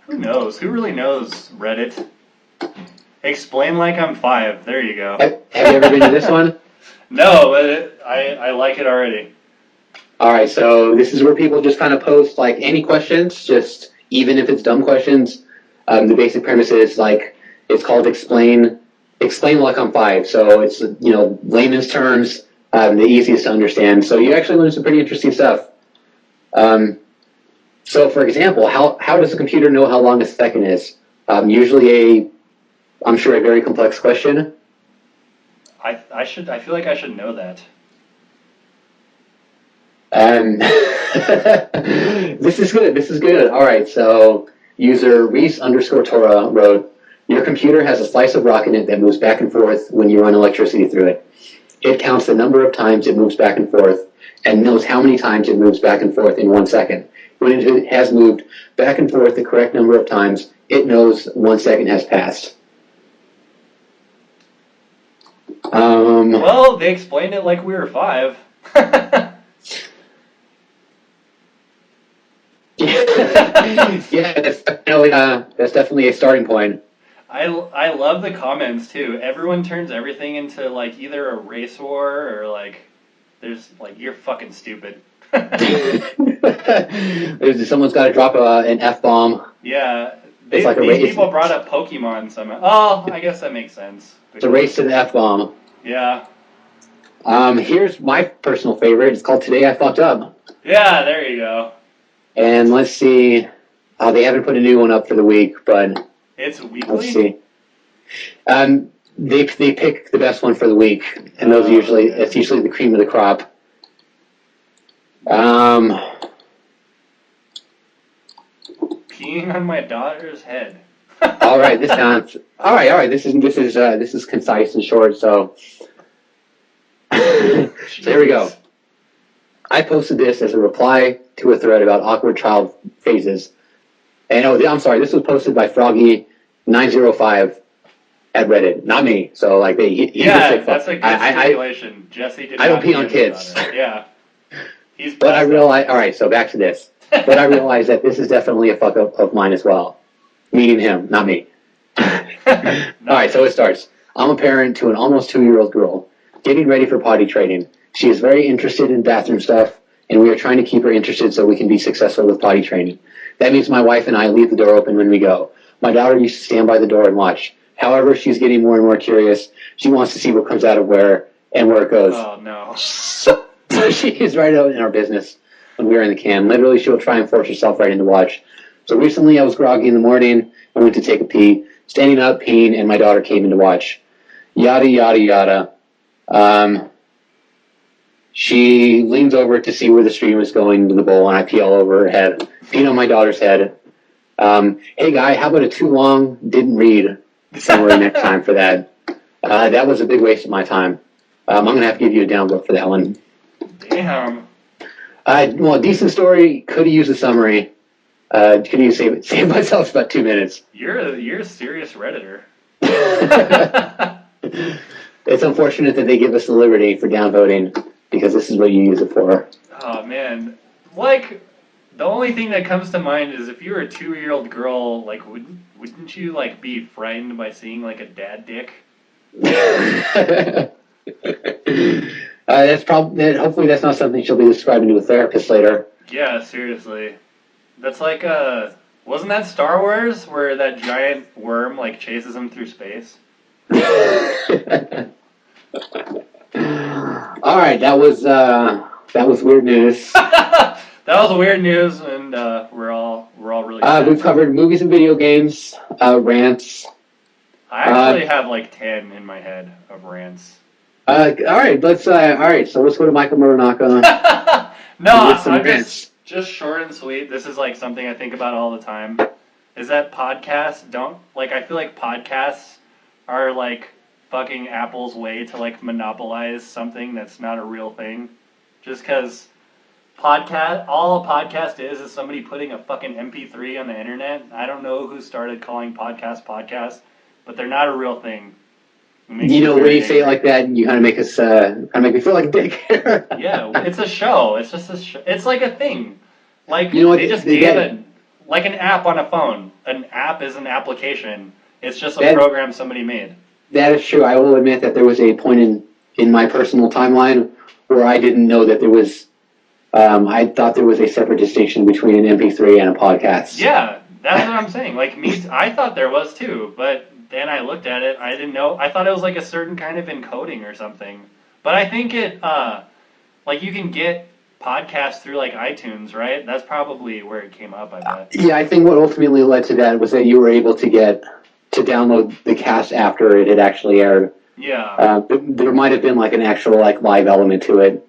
Who knows? Who really knows, Reddit? Explain like I'm 5. There you go. Have you ever been to this one? No, but I like it already. All right, so this is where people just kind of post any questions, just even if it's dumb questions. The basic premise is it's called explain like I'm 5. So it's layman's terms, the easiest to understand. So you actually learn some pretty interesting stuff. So for example, how does a computer know how long a second is? Usually I'm sure a very complex question. I feel like I should know that. This is good. All right, so user Reese_Tora wrote, your computer has a slice of rock in it that moves back and forth when you run electricity through it. It counts the number of times it moves back and forth and knows how many times it moves back and forth in 1 second. When it has moved back and forth the correct number of times, it knows 1 second has passed. Well, they explained it like we were 5. Yeah, that's definitely a starting point. I love the comments too. Everyone turns everything into either a race war or there's you're fucking stupid. Someone's got to drop an F-bomb. Yeah, these people brought up Pokemon somehow. Oh, I guess that makes sense. It's a race to the F-bomb. Yeah. Here's my personal favorite. It's called Today I Fucked Up. Yeah, there you go. And let's see. They haven't put a new one up for the week, but it's weekly. Let's see. They pick the best one for the week, and those it's usually the cream of the crop. Peeing on my daughter's head. All right, this sounds. All right. This is concise and short. So, so here we go. I posted this as a reply to a thread about awkward child phases. And I'm sorry, this was posted by Froggy905 at Reddit, not me. So that's a good stipulation. Jesse did. I don't pee on kids. Yeah. But I realize. All right, so back to this. But I realize that this is definitely a fuck up of mine as well, meaning him, not me. All right, so it starts. I'm a parent to an almost 2-year-old girl, getting ready for potty training. She is very interested in bathroom stuff and we are trying to keep her interested so we can be successful with potty training. That means my wife and I leave the door open when we go. My daughter used to stand by the door and watch. However, she's getting more and more curious. She wants to see what comes out of where and where it goes. Oh, no. So she is right out in our business when we are in the can. Literally, she'll try and force herself right into watch. So recently I was groggy in the morning. I went to take a pee. Standing up, peeing, and my daughter came in to watch. Yada, yada, yada. She leans over to see where the stream is going into the bowl, and I pee all over her head. Peeing on my daughter's head. Hey, guy, how about a too long didn't read somewhere next time for that? That was a big waste of my time. I'm going to have to give you a downvote for that one. Damn. Well, decent story. Could have used a summary. Could have save myself about 2 minutes. You're a serious Redditor. It's unfortunate that they give us the liberty for downvoting because this is what you use it for. Oh, man. Like, the only thing that comes to mind is if you were a 2-year-old girl, like, wouldn't you, like, be frightened by seeing, like, a dad dick? Hopefully that's not something she'll be describing to a therapist later. Yeah, seriously. That's like, wasn't that Star Wars where that giant worm, like, chases him through space? All right, that was weird news. That was weird news, and we're all really sad. We've covered movies and video games, rants. I actually have like 10 in my head of rants. All right, so let's go to Michael Muranaka. No, I'm just short and sweet. This is like something I think about all the time. Is that podcasts I feel like podcasts are like fucking Apple's way to like monopolize something that's not a real thing. Just because all a podcast is somebody putting a fucking MP3 on the internet. I don't know who started calling podcasts, but they're not a real thing. When you say it like that, you kind of make us, make me feel like a dick. Yeah, it's a show. It's just a show. It's like a thing. Like, they just gave it, like an app on a phone. An app is an application. It's just a program somebody made. That is true. I will admit that there was a point in my personal timeline where I didn't know that there was, I thought there was a separate distinction between an MP3 and a podcast. Yeah, that's what I'm saying. Like, I thought there was too, but then I looked at it, I didn't know. I thought it was like a certain kind of encoding or something. But I think it, like you can get podcasts through like iTunes, right? That's probably where it came up, I bet. Yeah, I think what ultimately led to that was that you were able to download the cast after it had actually aired. Yeah. There might have been like an actual like live element to it.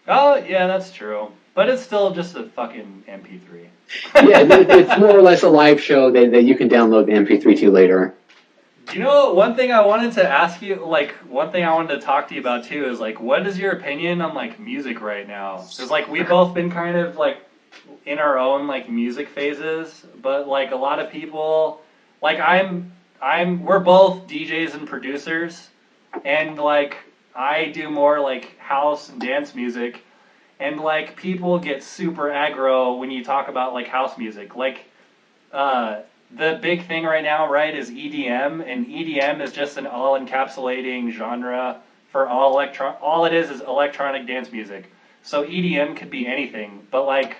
Oh, yeah, that's true. But it's still just a fucking MP3. Yeah, it's more or less a live show that you can download the MP3 to later. You know, one thing I wanted to ask you, like, one thing I wanted to talk to you about, too, is, like, what is your opinion on, like, music right now? Because, like, we've both been kind of, like, in our own, like, music phases, but, like, a lot of people, like, we're both DJs and producers, and, like, I do more, like, house and dance music, and, like, people get super aggro when you talk about, like, house music. Like, the big thing right now, right, is EDM, and EDM is just an all-encapsulating genre for all it is electronic dance music. So EDM could be anything, but, like,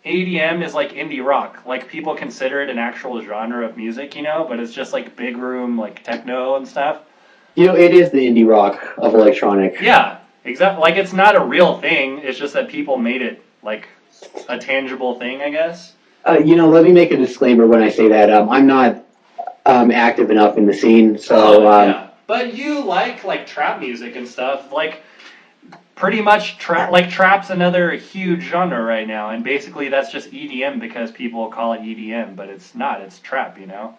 EDM is like indie rock. Like, people consider it an actual genre of music, you know, but it's just, like, big room, like, techno and stuff. You know, it is the indie rock of electronic. Yeah, exactly. Like, it's not a real thing, it's just that people made it, like, a tangible thing, I guess. Let me make a disclaimer when I say that. I'm not active enough in the scene, so... yeah. But you like trap music and stuff. Like, pretty much, trap's another huge genre right now, and basically that's just EDM because people call it EDM, but it's not. It's trap, you know?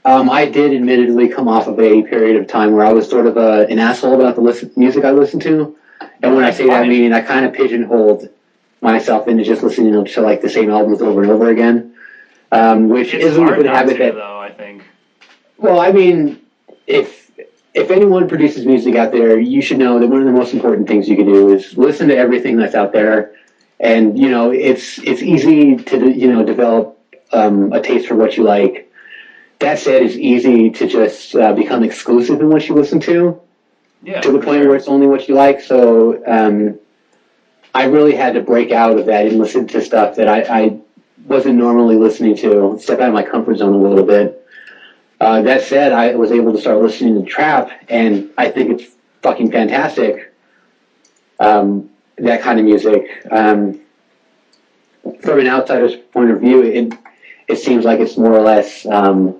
I did admittedly come off of a period of time where I was sort of an asshole about the music I listened to, and when I say that, meaning I kind of pigeonholed myself into just listening to like the same albums over and over again, which isn't a good habit. Though, I think. Well, I mean, if anyone produces music out there, you should know that one of the most important things you can do is listen to everything that's out there, and it's easy to develop a taste for what you like. That said, it's easy to just become exclusive in what you listen to. Yeah. To the point where it's only what you like. So. I really had to break out of that and listen to stuff that I wasn't normally listening to, step out of my comfort zone a little bit. That said, I was able to start listening to trap, and I think it's fucking fantastic. That kind of music. From an outsider's point of view, it seems like it's more or less a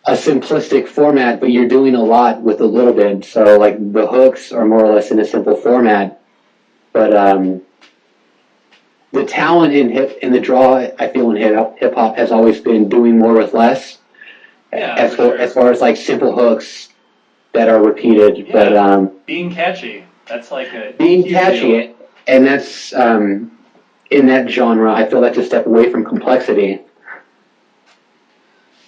simplistic format, but you're doing a lot with a little bit. So, like, the hooks are more or less in a simple format, but the talent in the draw, I feel, in hip hop has always been doing more with less. Yeah, as far as like simple hooks that are repeated, yeah. But being catchy. That's like a being catchy, and that's in that genre. I feel that's a step away from complexity.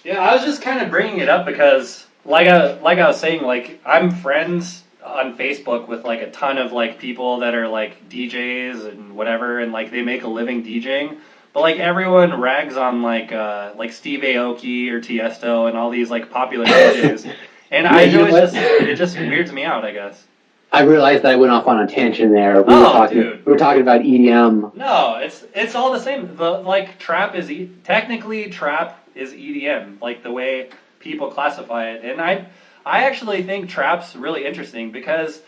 Yeah, I was just kind of bringing it up because, like I was saying, like, I'm friends on Facebook with like a ton of like people that are like DJs and whatever, and like they make a living DJing. But like everyone rags on like Steve Aoki or Tiesto and all these like popular DJs, and it just weirds me out, I guess. I realized that I went off on a tangent there. Dude. We were talking about EDM. No, it's all the same. Trap is technically trap is EDM, like the way people classify it, and I actually think trap's really interesting because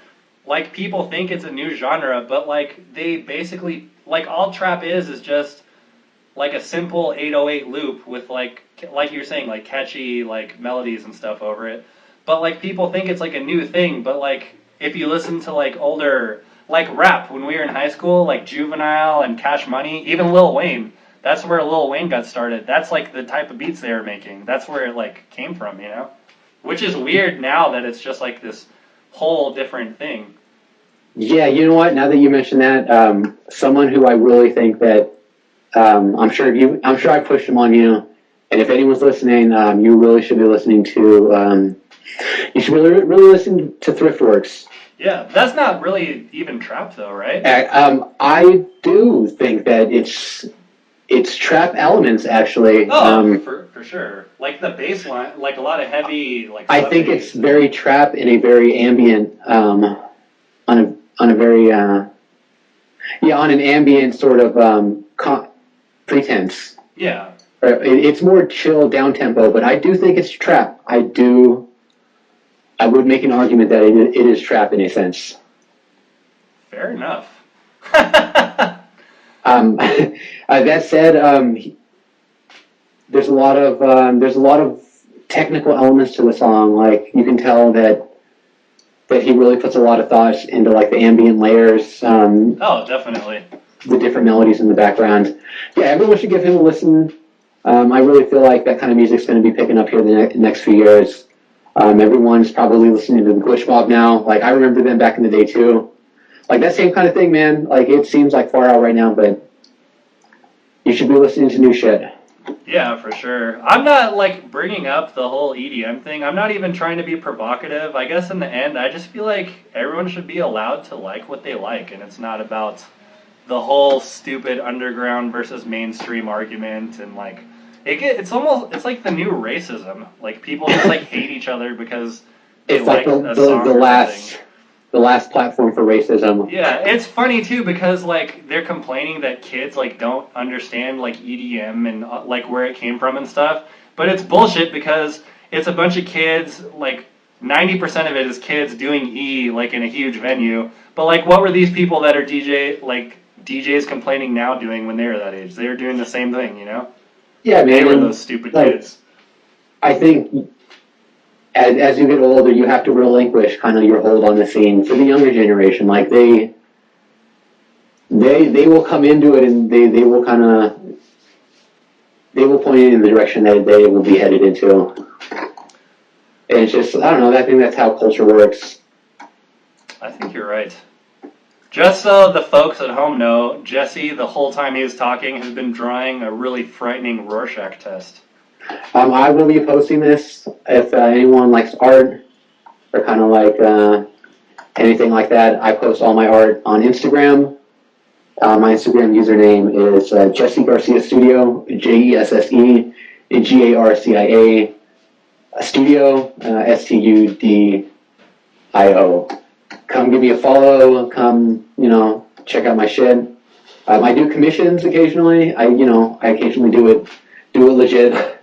like people think it's a new genre, but like they basically like all trap is just like a simple 808 loop with like you're saying, like catchy like melodies and stuff over it. But like people think it's like a new thing, but like if you listen to like older like rap when we were in high school, like Juvenile and Cash Money, even Lil Wayne, that's where Lil Wayne got started. That's like the type of beats they were making. That's where it like came from, you know? Which is weird now that it's just like this whole different thing. Yeah, you know what? Now that you mention that, someone who I really think that I'm sure I pushed him on you, and if anyone's listening, you really should be listening to. You should really listen to Thriftworks. Yeah, that's not really even trap though, right? I do think that it's trap elements actually. Oh, for sure. Like the bass line, like a lot of heavy like. I think it's very trap in a very ambient, on an ambient sort of pretense. Yeah. It's more chill, down tempo, but I do think it's trap. I would make an argument that it is trap in a sense. Fair enough. That said, there's a lot of technical elements to the song. Like you can tell that he really puts a lot of thought into like the ambient layers. Oh, definitely. The different melodies in the background. Yeah, everyone should give him a listen. I really feel like that kind of music's going to be picking up here the next few years. Everyone's probably listening to the Glitch Mob now. Like, I remember them back in the day, too. Like, that same kind of thing, man. Like, it seems like far out right now, but you should be listening to new shit. Yeah, for sure. I'm not, like, bringing up the whole EDM thing. I'm not even trying to be provocative. I guess in the end, I just feel like everyone should be allowed to like what they like, and it's not about the whole stupid underground versus mainstream argument and, like, it's like the new racism. Like people just like hate each other because they it's like a song the last platform for racism. Yeah, it's funny too because like they're complaining that kids like don't understand like EDM and like where it came from and stuff. But it's bullshit because it's a bunch of kids, like 90% of it is kids doing E like in a huge venue. But like what were these people that are DJs complaining now doing when they were that age? They were doing the same thing, you know? Yeah, man. They were those stupid kids. I think as you get older, you have to relinquish kind of your hold on the scene. For the younger generation, like they will come into it and they will point it in the direction that they will be headed into. And it's just, I don't know, I think that's how culture works. I think you're right. Just so the folks at home know, Jesse, the whole time he was talking, has been drawing a really frightening Rorschach test. I will be posting this if anyone likes art or kind of like anything like that. I post all my art on Instagram. My Instagram username is Jesse Garcia Studio, JESSE GARCIA Studio, STUDIO. Come give me a follow. Come, check out my shit. I do commissions occasionally. I occasionally do it legit.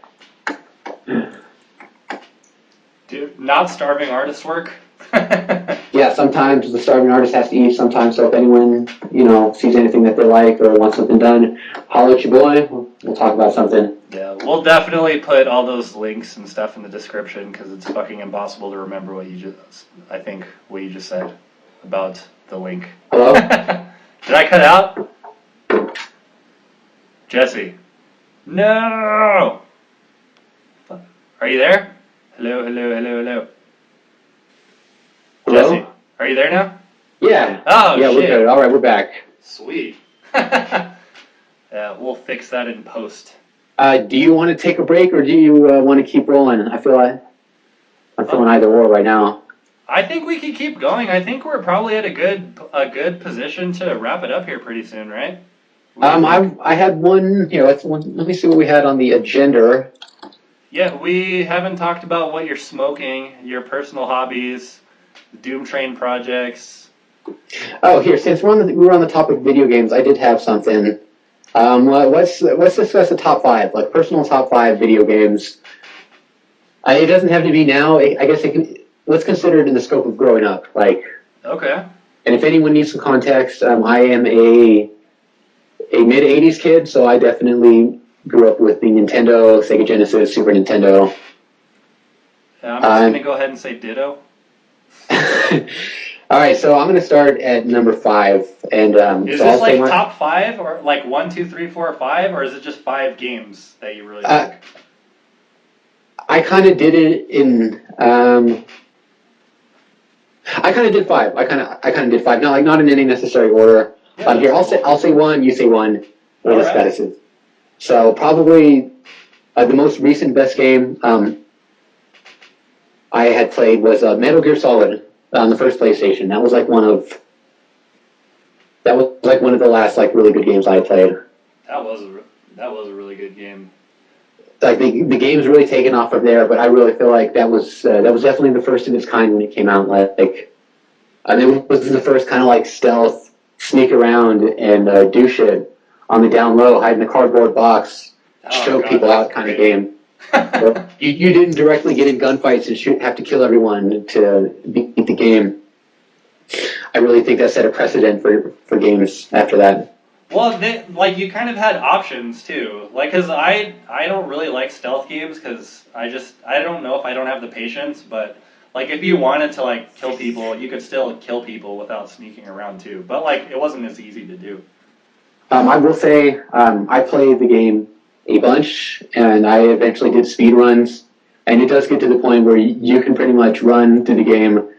Dude, not starving artist work. Yeah, sometimes the starving artist has to eat. Sometimes, so if anyone sees anything that they like or wants something done, holler at your boy. We'll talk about something. Yeah, we'll definitely put all those links and stuff in the description because it's fucking impossible to remember what you just said about the link. Hello? Did I cut out? Jesse. No! Are you there? Hello. Hello? Jesse, are you there now? Yeah. Oh, yeah, shit. we're good. All right, we're back. Sweet. Yeah, we'll fix that in post. Do you want to take a break or do you want to keep rolling? I'm feeling either or right now. I think we can keep going. I think we're probably at a good position to wrap it up here pretty soon, right? I had one here. Let me see what we had on the agenda. Yeah, we haven't talked about what you're smoking, your personal hobbies, Doomtrain projects. Oh, here, since we were on the topic of video games, I did have something. Let's discuss the top 5, like personal top 5 video games. It doesn't have to be now. I guess let's consider it in the scope of growing up. Like, okay. And if anyone needs some context, I am a mid '80s kid, so I definitely grew up with the Nintendo, Sega Genesis, Super Nintendo. I'm just gonna go ahead and say ditto. All right, so I'm gonna start at number 5, and is so this I'll like say top 5 or like 1, 2, 3, 4, 5, or is it just 5 games that you really like? I kind of did it in. I kind of did 5. I kind of did 5. Not in any necessary order. Yeah, Here, I'll say 1. You say 1. We'll discuss it. So probably the most recent best game I had played was Metal Gear Solid on the first PlayStation. That was like one of the last like really good games I had played. That was a really good game. Like the game's really taken off from there, but I really feel like that was definitely the first of its kind when it came out. It was the first kind of like stealth, sneak around and do shit on the down low, hide in a cardboard box, choke people out kind of game. So you didn't directly get in gunfights and have to kill everyone to beat the game. I really think that set a precedent for games after that. Well, you kind of had options too. Like, cause I don't really like stealth games because I don't know if I don't have the patience. But like, if you wanted to like kill people, you could still kill people without sneaking around too. But like, it wasn't as easy to do. I will say I played the game a bunch, and I eventually did speed runs. And it does get to the point where you can pretty much run through the game,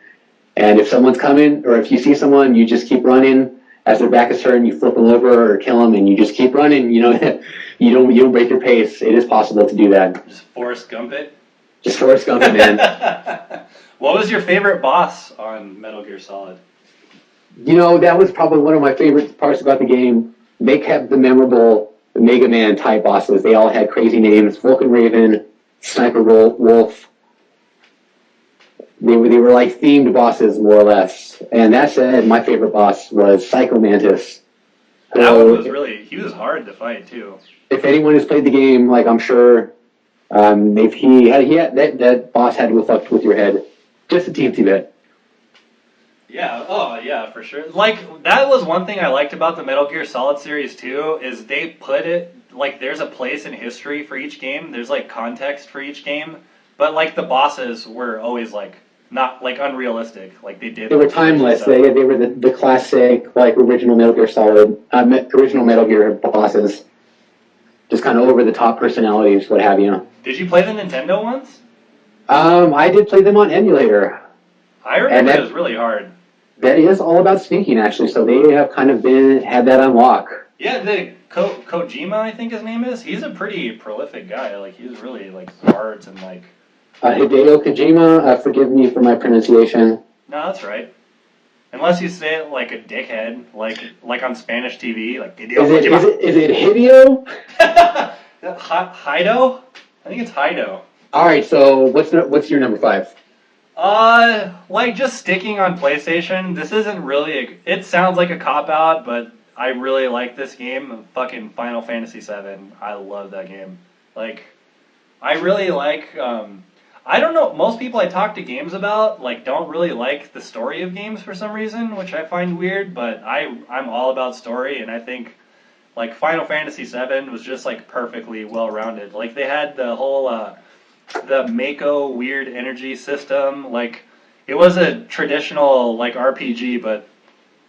and if someone's coming or if you see someone, you just keep running. As their back is turned, you flip them over or kill them, and you just keep running. You don't break your pace. It is possible to do that. Just Forrest Gump it. Just Forrest Gump it, man. What was your favorite boss on Metal Gear Solid? That was probably one of my favorite parts about the game. They kept the memorable Mega Man type bosses. They all had crazy names: Vulcan Raven, Sniper Wolf. They were like themed bosses, more or less. And that said, my favorite boss was Psycho Mantis. That one was he was hard to fight too. If anyone has played the game, like I'm sure, that boss had to have fucked with your head just a teensy bit. Yeah, oh yeah, for sure. Like, that was one thing I liked about the Metal Gear Solid series too, is they put it, like, there's a place in history for each game, there's like context for each game, but like the bosses were always like, not like unrealistic, like they were timeless. They were the classic, like, original Metal Gear Solid, original Metal Gear bosses. Just kind of over the top personalities, what have you. Had you play the Nintendo ones? I did play them on emulator. I remember it was really hard. That is all about sneaking, actually. So they have kind of had that on lock. Yeah, the Kojima, I think his name is. He's a pretty prolific guy. Like, he's really like smart and like. Hideo Kojima. Forgive me for my pronunciation. No, that's right. Unless you say it like a dickhead, like on Spanish TV, like Hideo Kojima. Is it Hideo? Hido? I think it's Hido. All right. So what's your number 5? Like just sticking on PlayStation, this isn't really it sounds like a cop-out, but I really like this game, fucking Final Fantasy VII. I love that game. Like, I really like, I don't know, most people I talk to games about, like, don't really like the story of games for some reason, which I find weird, but I'm all about story, and I think, like, Final Fantasy VII was just, like, perfectly well-rounded. Like, they had the whole, the Mako weird energy system, like, it was a traditional, like, RPG, but,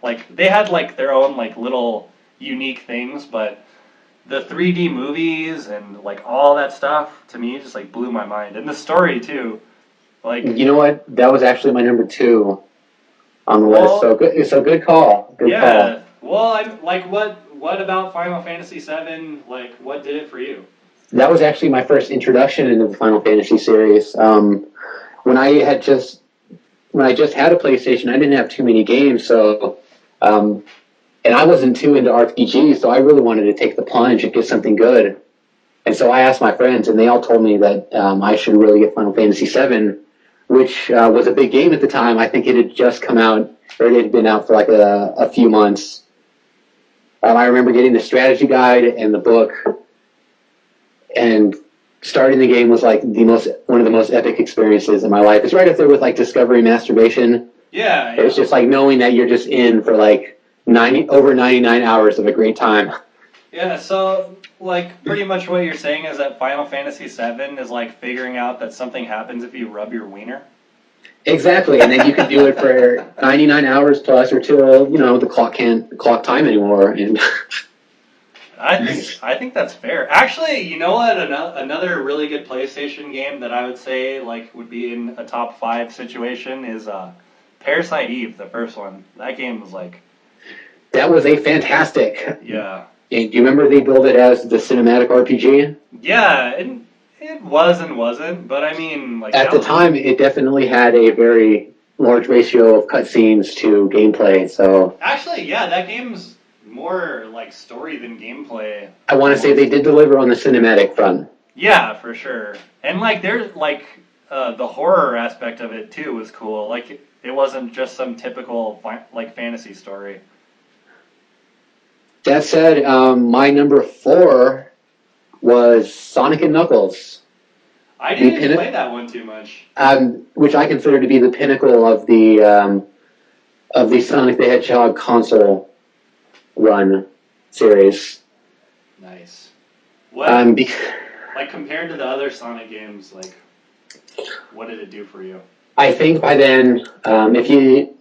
like, they had, like, their own, like, little unique things, but the 3D movies and, like, all that stuff, to me, just, like, blew my mind. And the story, too. Like, You know what? That was actually my number 2 on the Well, list. So good. So good call. Good call. yeah. Well, I'm, like, what about Final Fantasy VII, like, what did it for you? That was actually my first introduction into the Final Fantasy series. When I just had a PlayStation, I didn't have too many games, so and I wasn't too into RPGs, so I really wanted to take the plunge and get something good. And so I asked my friends, and they all told me that I should really get Final Fantasy VII, which was a big game at the time. I think it had just come out, or it had been out for like a few months. I remember getting the strategy guide and the book, and starting the game was like one of the most epic experiences in my life. It's right up there with like Discovery Masturbation. Yeah. It's just like knowing that you're just in for like over 99 hours of a great time. Yeah, so, like, pretty much what you're saying is that Final Fantasy VII is like figuring out that something happens if you rub your wiener? Exactly, and then you can do it for 99 hours plus or till, the clock can't clock time anymore. And I think that's fair. Actually, you know what? Another really good PlayStation game that I would say like would be in a top 5 situation is Parasite Eve, the first one. That game was like, that was a fantastic. yeah. Do you remember they billed it as the cinematic RPG? Yeah, it was and wasn't, but I mean, like At the time, it definitely had a very large ratio of cutscenes to gameplay. So actually, yeah, that game's more like story than gameplay. I want to say they did deliver on the cinematic front. Yeah, for sure. And like there's like the horror aspect of it too was cool. Like it wasn't just some typical like fantasy story. That said, my number 4 was Sonic and Knuckles. I didn't play that one too much. Which I consider to be the pinnacle of the Sonic the Hedgehog console run series. Nice. What? Like compared to the other Sonic games, like what did it do for you? I think by then,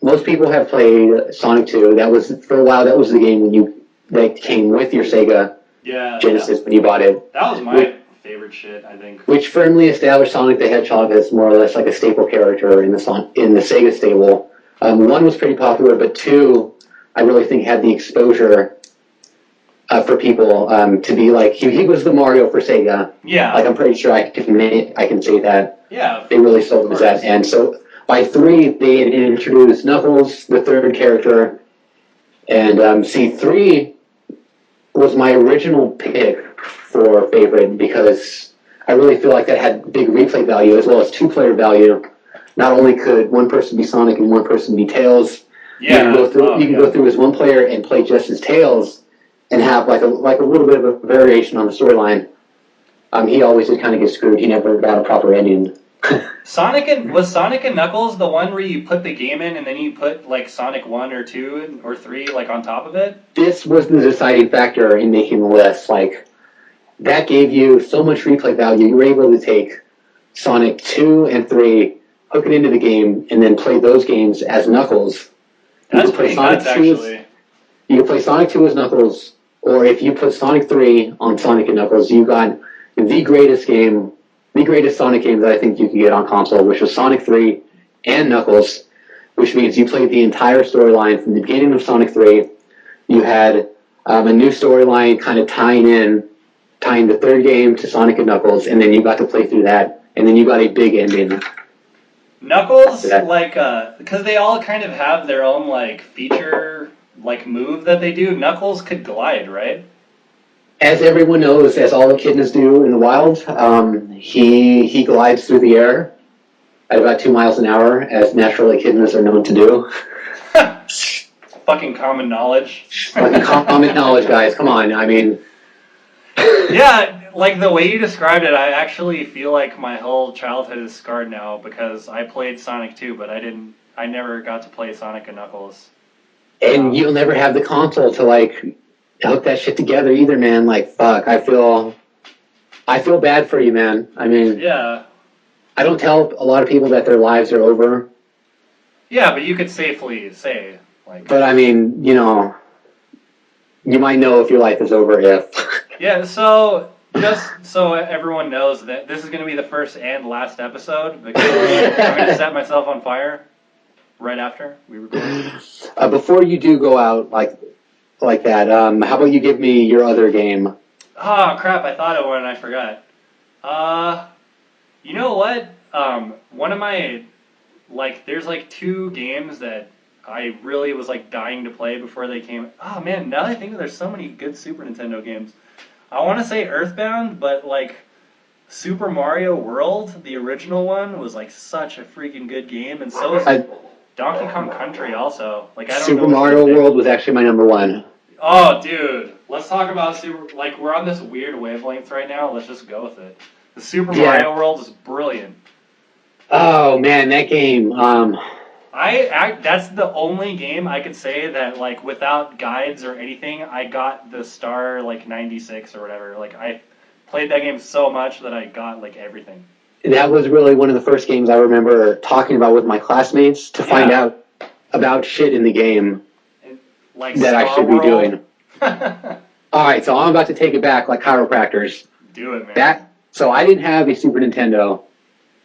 most people have played Sonic 2. That was for a while. That was the game that came with your Sega Genesis when you bought it. That was my favorite shit, I think. Which firmly established Sonic the Hedgehog as more or less like a staple character in the Sega stable. 1 was pretty popular, but 2, I really think had the exposure for people to be like he was the Mario for Sega. Yeah. Like I'm pretty sure I can say that. Yeah. They really sold him as that, and so by 3 they had introduced Knuckles, the third character, and 3 was my original pick for favorite because I really feel like that had big replay value as well as 2-player value. Not only could one person be Sonic and one person be Tails, you can go through as one player and play just as Tails and have like a little bit of a variation on the storyline. He always did kind of get screwed. He never got a proper ending. Sonic and Knuckles the one where you put the game in and then you put like Sonic 1 or 2 or 3 like on top of it? This was the deciding factor in making the list. Like that gave you so much replay value. You were able to take Sonic 2 and 3, hook it into the game, and then play those games as Knuckles. That's pretty nuts, actually. You could play Sonic 2 as Knuckles, or if you put Sonic 3 on Sonic and Knuckles, you got the greatest Sonic game that I think you could get on console, which was Sonic 3 and Knuckles, which means you played the entire storyline from the beginning of Sonic 3. You had a new storyline kind of tying the third game to Sonic and Knuckles, and then you got to play through that, and then you got a big ending. Knuckles, like, because they all kind of have their own, like, feature, like, move that they do. Knuckles could glide, right? As everyone knows, as all echidnas do in the wild, he glides through the air. at about 2 miles an hour, as natural echidnas are known to do. Fucking common knowledge. Fucking common knowledge, guys. Come on. I mean... Yeah, like the way you described it, I actually feel like my whole childhood is scarred now because I played Sonic 2, but I never got to play Sonic and Knuckles. And you'll never have the console to, like, hook that shit together either, man. Like, fuck, I feel bad for you, man. I mean... Yeah. I don't tell a lot of people that their lives are over. Yeah, but you could safely say, like... But, I mean, you know... You might know if your life is over if... Yeah, so just so everyone knows that this is going to be the first and last episode because I'm going to set myself on fire right after we record. Before you do go out like that, how about you give me your other game? Oh, crap, I thought of one and I forgot. You know what? One of my, like, there's like 2 games that I really was like dying to play before they came. Oh man, now that I think there's so many good Super Nintendo games. I want to say Earthbound, but like Super Mario World, the original one, was like such a freaking good game, and so is Donkey Kong Country also. Like I don't Super know Mario World was actually my number 1. Oh, dude, let's talk about Super. Like we're on this weird wavelength right now. Let's just go with it. The Super Mario World is brilliant. Oh man, that game. That's the only game I could say that, like, without guides or anything, I got the star, like, 96 or whatever. Like, I played that game so much that I got, like, everything. That was really one of the first games I remember talking about with my classmates to find out about shit in the game like that Star I should World. be doing. Alright, so I'm about to take it back like chiropractors. Do it, man. So I didn't have a Super Nintendo,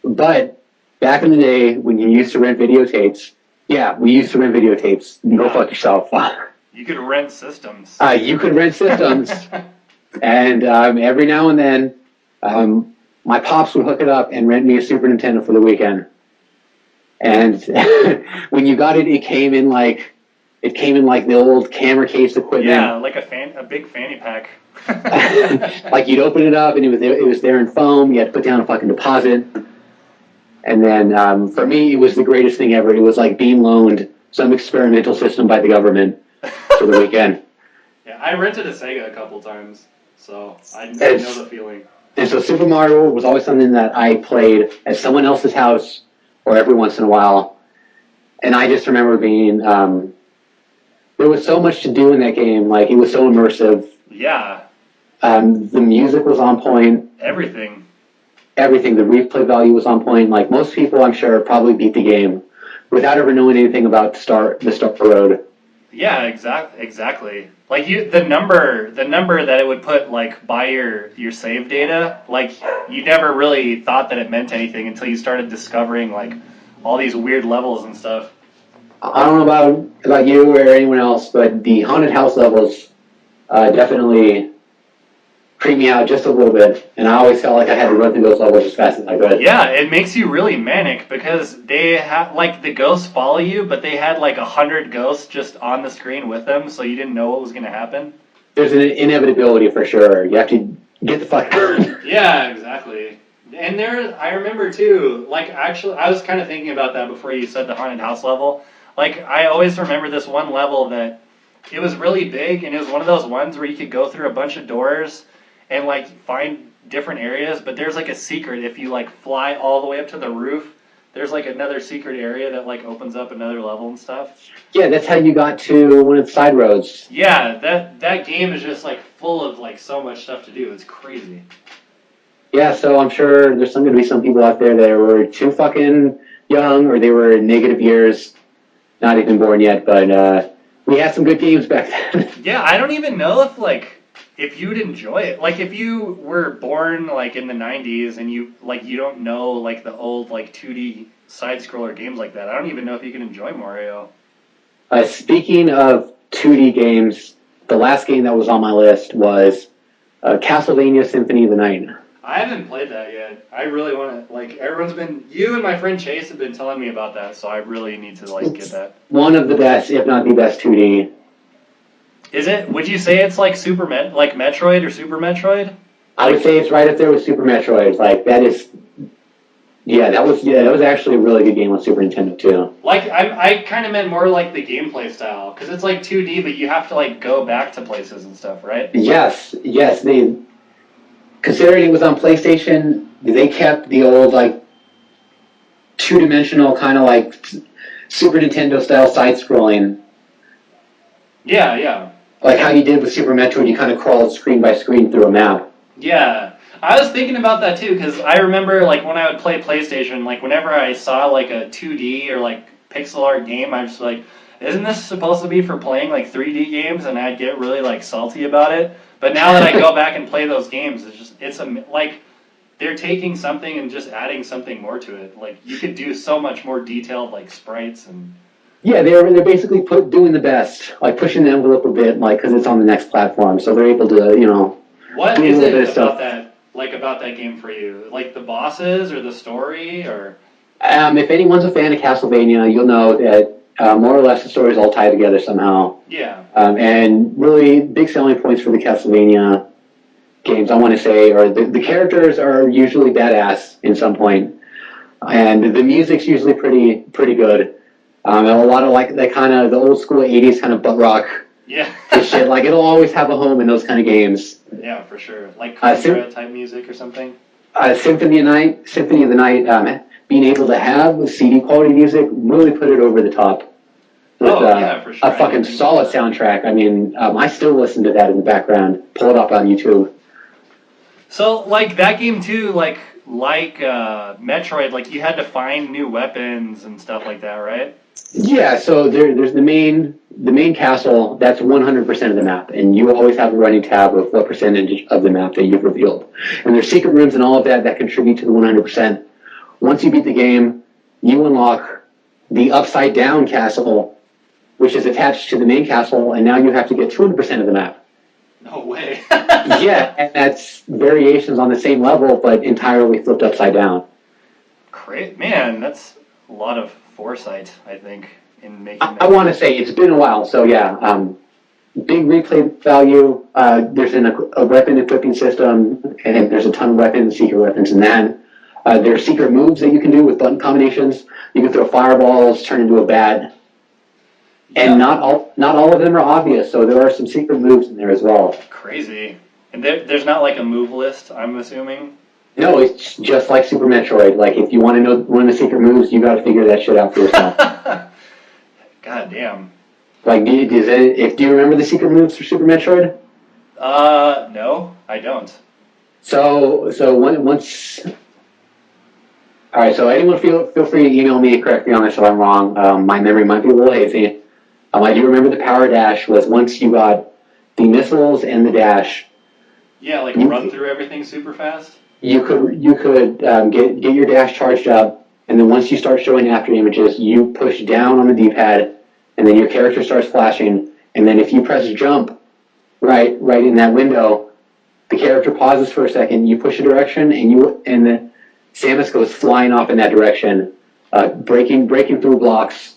but... Back in the day, when you used to rent videotapes, we used to rent videotapes. Go fuck yourself. You could rent systems. You could rent systems. And every now and then, my pops would hook it up and rent me a Super Nintendo for the weekend. And when you got it, it came in like the old camera case equipment. Yeah, like a big fanny pack. Like you'd open it up and it was there in foam. You had to put down a fucking deposit. And then, for me, it was the greatest thing ever. It was like being loaned some experimental system by the government for the weekend. Yeah, I rented a Sega a couple times, so I know the feeling. And so Super Mario was always something that I played at someone else's house or every once in a while. And I just remember being, there was so much to do in that game. Like, it was so immersive. Yeah. The music was on point. Everything. The replay value was on point. Like most people, I'm sure, probably beat the game without ever knowing anything about the start road. Yeah, exactly. Like the number that it would put like by your save data, like you never really thought that it meant anything until you started discovering like all these weird levels and stuff. I don't know about you or anyone else, but the haunted house levels definitely creep me out just a little bit, and I always felt like I had to run through those levels as fast as I could. Yeah, it makes you really manic because they have like the ghosts follow you, but they had like 100 ghosts just on the screen with them, so you didn't know what was going to happen. There's an inevitability for sure. You have to get the fuck out. Yeah, exactly. And I remember too, like actually, I was kind of thinking about that before you said the haunted house level. Like I always remember this one level that it was really big, and it was one of those ones where you could go through a bunch of doors and like find different areas, but there's like a secret. If you like fly all the way up to the roof, there's like another secret area that like opens up another level and stuff. Yeah, that's how you got to one of the side roads. Yeah, that game is just like full of like so much stuff to do. It's crazy. Yeah, so I'm sure there's going to be some people out there that were too fucking young, or they were in negative years, not even born yet, but we had some good games back then. Yeah, I don't even know if you'd enjoy it. Like, if you were born, like, in the 90s and you don't know, like, the old, like, 2D side-scroller games like that, I don't even know if you can enjoy Mario. Speaking of 2D games, the last game that was on my list was Castlevania Symphony of the Night. I haven't played that yet. I really want to, like, you and my friend Chase have been telling me about that, so I really need to, like, get that. One of the best, if not the best 2D. Is it? Would you say it's like like Metroid or Super Metroid? I would say it's right up there with Super Metroid. Like, that is Yeah, that was actually a really good game on Super Nintendo too. Like, I kind of meant more like the gameplay style, because it's like 2D, but you have to like go back to places and stuff, right? Yes. They, considering it was on PlayStation, they kept the old like two-dimensional kind of like Super Nintendo style side-scrolling. Yeah. Like how you did with Super Metroid, you kind of crawled screen by screen through a map. Yeah. I was thinking about that too, because I remember like when I would play PlayStation, like whenever I saw like a 2D or like pixel art game, I was like, isn't this supposed to be for playing like 3D games? And I'd get really like salty about it. But now that I go back and play those games, like they're taking something and just adding something more to it. Like you could do so much more detailed like sprites and. Yeah, they're basically doing the best, like pushing the envelope a bit, like because it's on the next platform, so they're able to, What do a is little bit it of stuff. about that game for you? Like the bosses or the story or? If anyone's a fan of Castlevania, you'll know that more or less the stories all tie together somehow. Yeah. And really big selling points for the Castlevania games, I want to say, are the characters are usually badass in some point, and the music's usually pretty good. And a lot of like that kind of the old school '80s kind of butt rock Yeah. shit. Like it'll always have a home in those kind of games. Yeah, for sure. Like Contra type music or something. Symphony of the Night, being able to have CD quality music really put it over the top. With, yeah, for sure. A fucking solid soundtrack. I mean, I still listen to that in the background. Pull it up on YouTube. So, like, that game, too, like Metroid, like, you had to find new weapons and stuff like that, right? Yeah, so there's the main castle. That's 100% of the map, and you always have a running tab of what percentage of the map that you've revealed. And there's secret rooms and all of that contribute to the 100%. Once you beat the game, you unlock the upside down castle, which is attached to the main castle, and now you have to get 200% of the map. No way. Yeah, and that's variations on the same level, but entirely flipped upside down. Great. Man, that's a lot of foresight, I think, in making that. I want to say it's been a while, so yeah, big replay value. There's a weapon equipping system, and there's a ton of weapons, secret weapons in that. There are secret moves that you can do with button combinations. You can throw fireballs, turn into a bat. And not all of them are obvious, so there are some secret moves in there as well. Crazy. And there's not like a move list, I'm assuming? No, it's just like Super Metroid. Like, if you want to know one of the secret moves, you got to figure that shit out for yourself. God damn. Like, do you remember the secret moves for Super Metroid? No, I don't. So once. All right, so anyone feel free to email me and correct me on this if I'm wrong. My memory might be a little hazy. I do remember the power dash was once you got the missiles and the dash. Yeah, like run through everything super fast? You could get your dash charged up, and then once you start showing after images, you push down on the D-pad, and then your character starts flashing, and then if you press jump right in that window, the character pauses for a second, you push a direction, and the Samus goes flying off in that direction, breaking through blocks,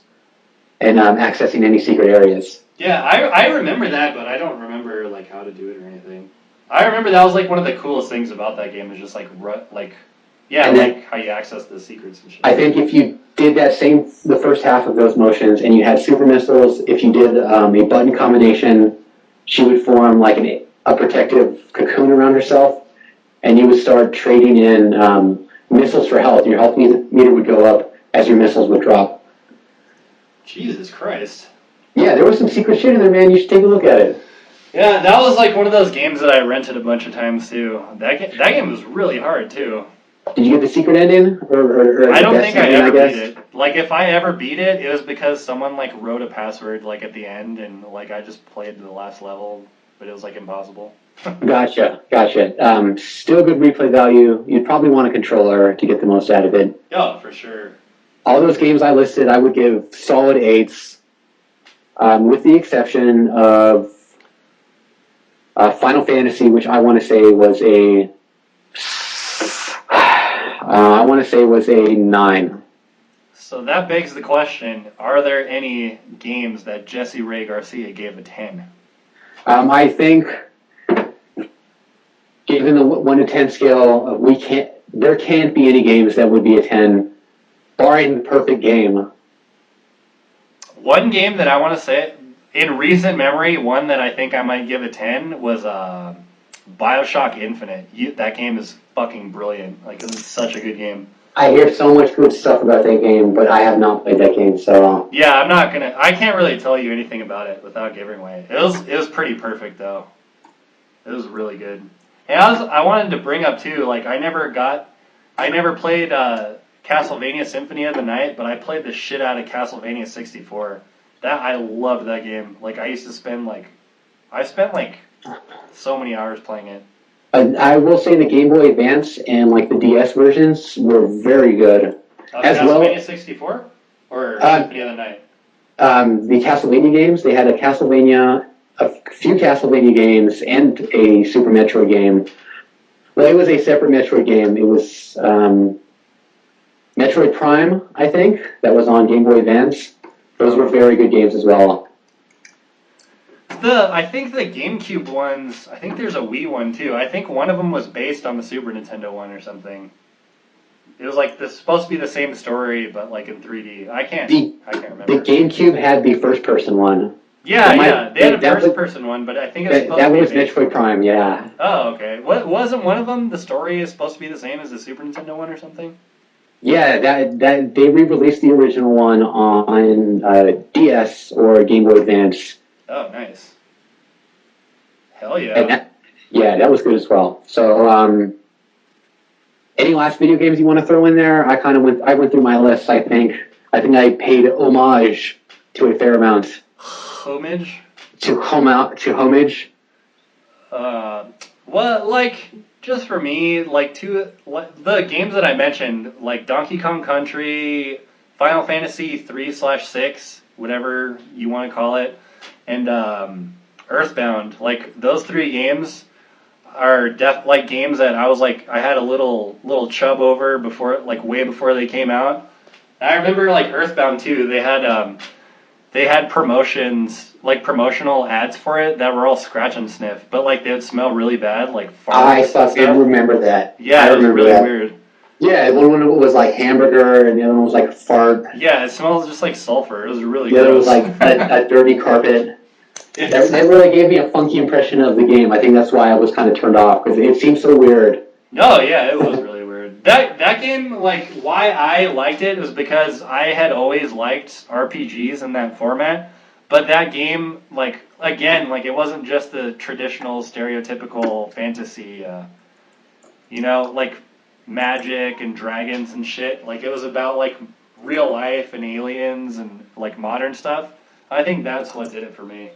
and accessing any secret areas. Yeah, I remember that, but I don't remember like how to do it or anything. I remember that was like one of the coolest things about that game is just like how you access the secrets and shit. I think if you did the first half of those motions, and you had super missiles, if you did a button combination, she would form like a protective cocoon around herself, and you would start trading in missiles for health. Your health meter would go up as your missiles would drop. Jesus Christ. Yeah, there was some secret shit in there, man. You should take a look at it. Yeah, that was like one of those games that I rented a bunch of times too. That game was really hard too. Did you get the secret ending? Or I don't think I ever beat it. Like if I ever beat it, it was because someone like wrote a password like at the end, and like I just played the last level, but it was like impossible. Gotcha. Still good replay value. You'd probably want a controller to get the most out of it. Oh, for sure. All those games I listed, I would give solid 8s, with the exception of Final Fantasy, which I want to say was a 9. So that begs the question: are there any games that Jesse Ray Garcia gave a 10? I think, given the 1 to 10 scale, there can't be any games that would be a 10, barring the perfect game. One game that I want to say, in recent memory, one that I think I might give a 10 was BioShock Infinite. That game is fucking brilliant. Like, it's such a good game. I hear so much good stuff about that game, but I have not played that game, so... Yeah, I can't really tell you anything about it without giving away. It was pretty perfect, though. It was really good. And I wanted to bring up, too, like, I never played Castlevania Symphony of the Night, but I played the shit out of Castlevania 64. I loved that game. Like, I spent so many hours playing it. I will say the Game Boy Advance and like the DS versions were very good. As Castlevania well, 64 or Symphony of the Night. The Castlevania games, they had a few Castlevania games, and a Super Metroid game. Well, it was a separate Metroid game. It was Metroid Prime, I think, that was on Game Boy Advance. Those were very good games as well. I think the GameCube ones, I think there's a Wii one too. I think one of them was based on the Super Nintendo one or something. It was like supposed to be the same story, but like in 3D. I can't remember. The GameCube had the first-person one. They had a first-person one, but I think it was supposed to be based. Metroid Prime, yeah. Oh, okay. Wasn't one of them the story is supposed to be the same as the Super Nintendo one or something? Yeah, that they re-released the original one on DS or Game Boy Advance. Oh, nice. Hell yeah. That was good as well. So, any last video games you want to throw in there? I went through my list. I think I paid homage to a fair amount. Homage? Homage. Well, like, just for me, like, the games that I mentioned, like Donkey Kong Country, Final Fantasy 3/6, whatever you want to call it, and Earthbound, like, those three games are like games that I was like, I had a little chub over before, like, way before they came out. And I remember, like, Earthbound too, they had promotions, like promotional ads for it that were all scratch and sniff, but like they would smell really bad, like farts. I remember that. Yeah, it was really weird. Yeah, one was like hamburger, and the other one was like fart. Yeah, it smells just like sulfur. It was really gross. The other was like a dirty carpet. That really gave me a funky impression of the game. I think that's why I was kind of turned off, because it seemed so weird. No, yeah, it was really weird. That game, like, why I liked it was because I had always liked RPGs in that format, but that game, like, again, like, it wasn't just the traditional stereotypical fantasy, like magic and dragons and shit. Like, it was about, like, real life and aliens and, like, modern stuff. I think that's what did it for me.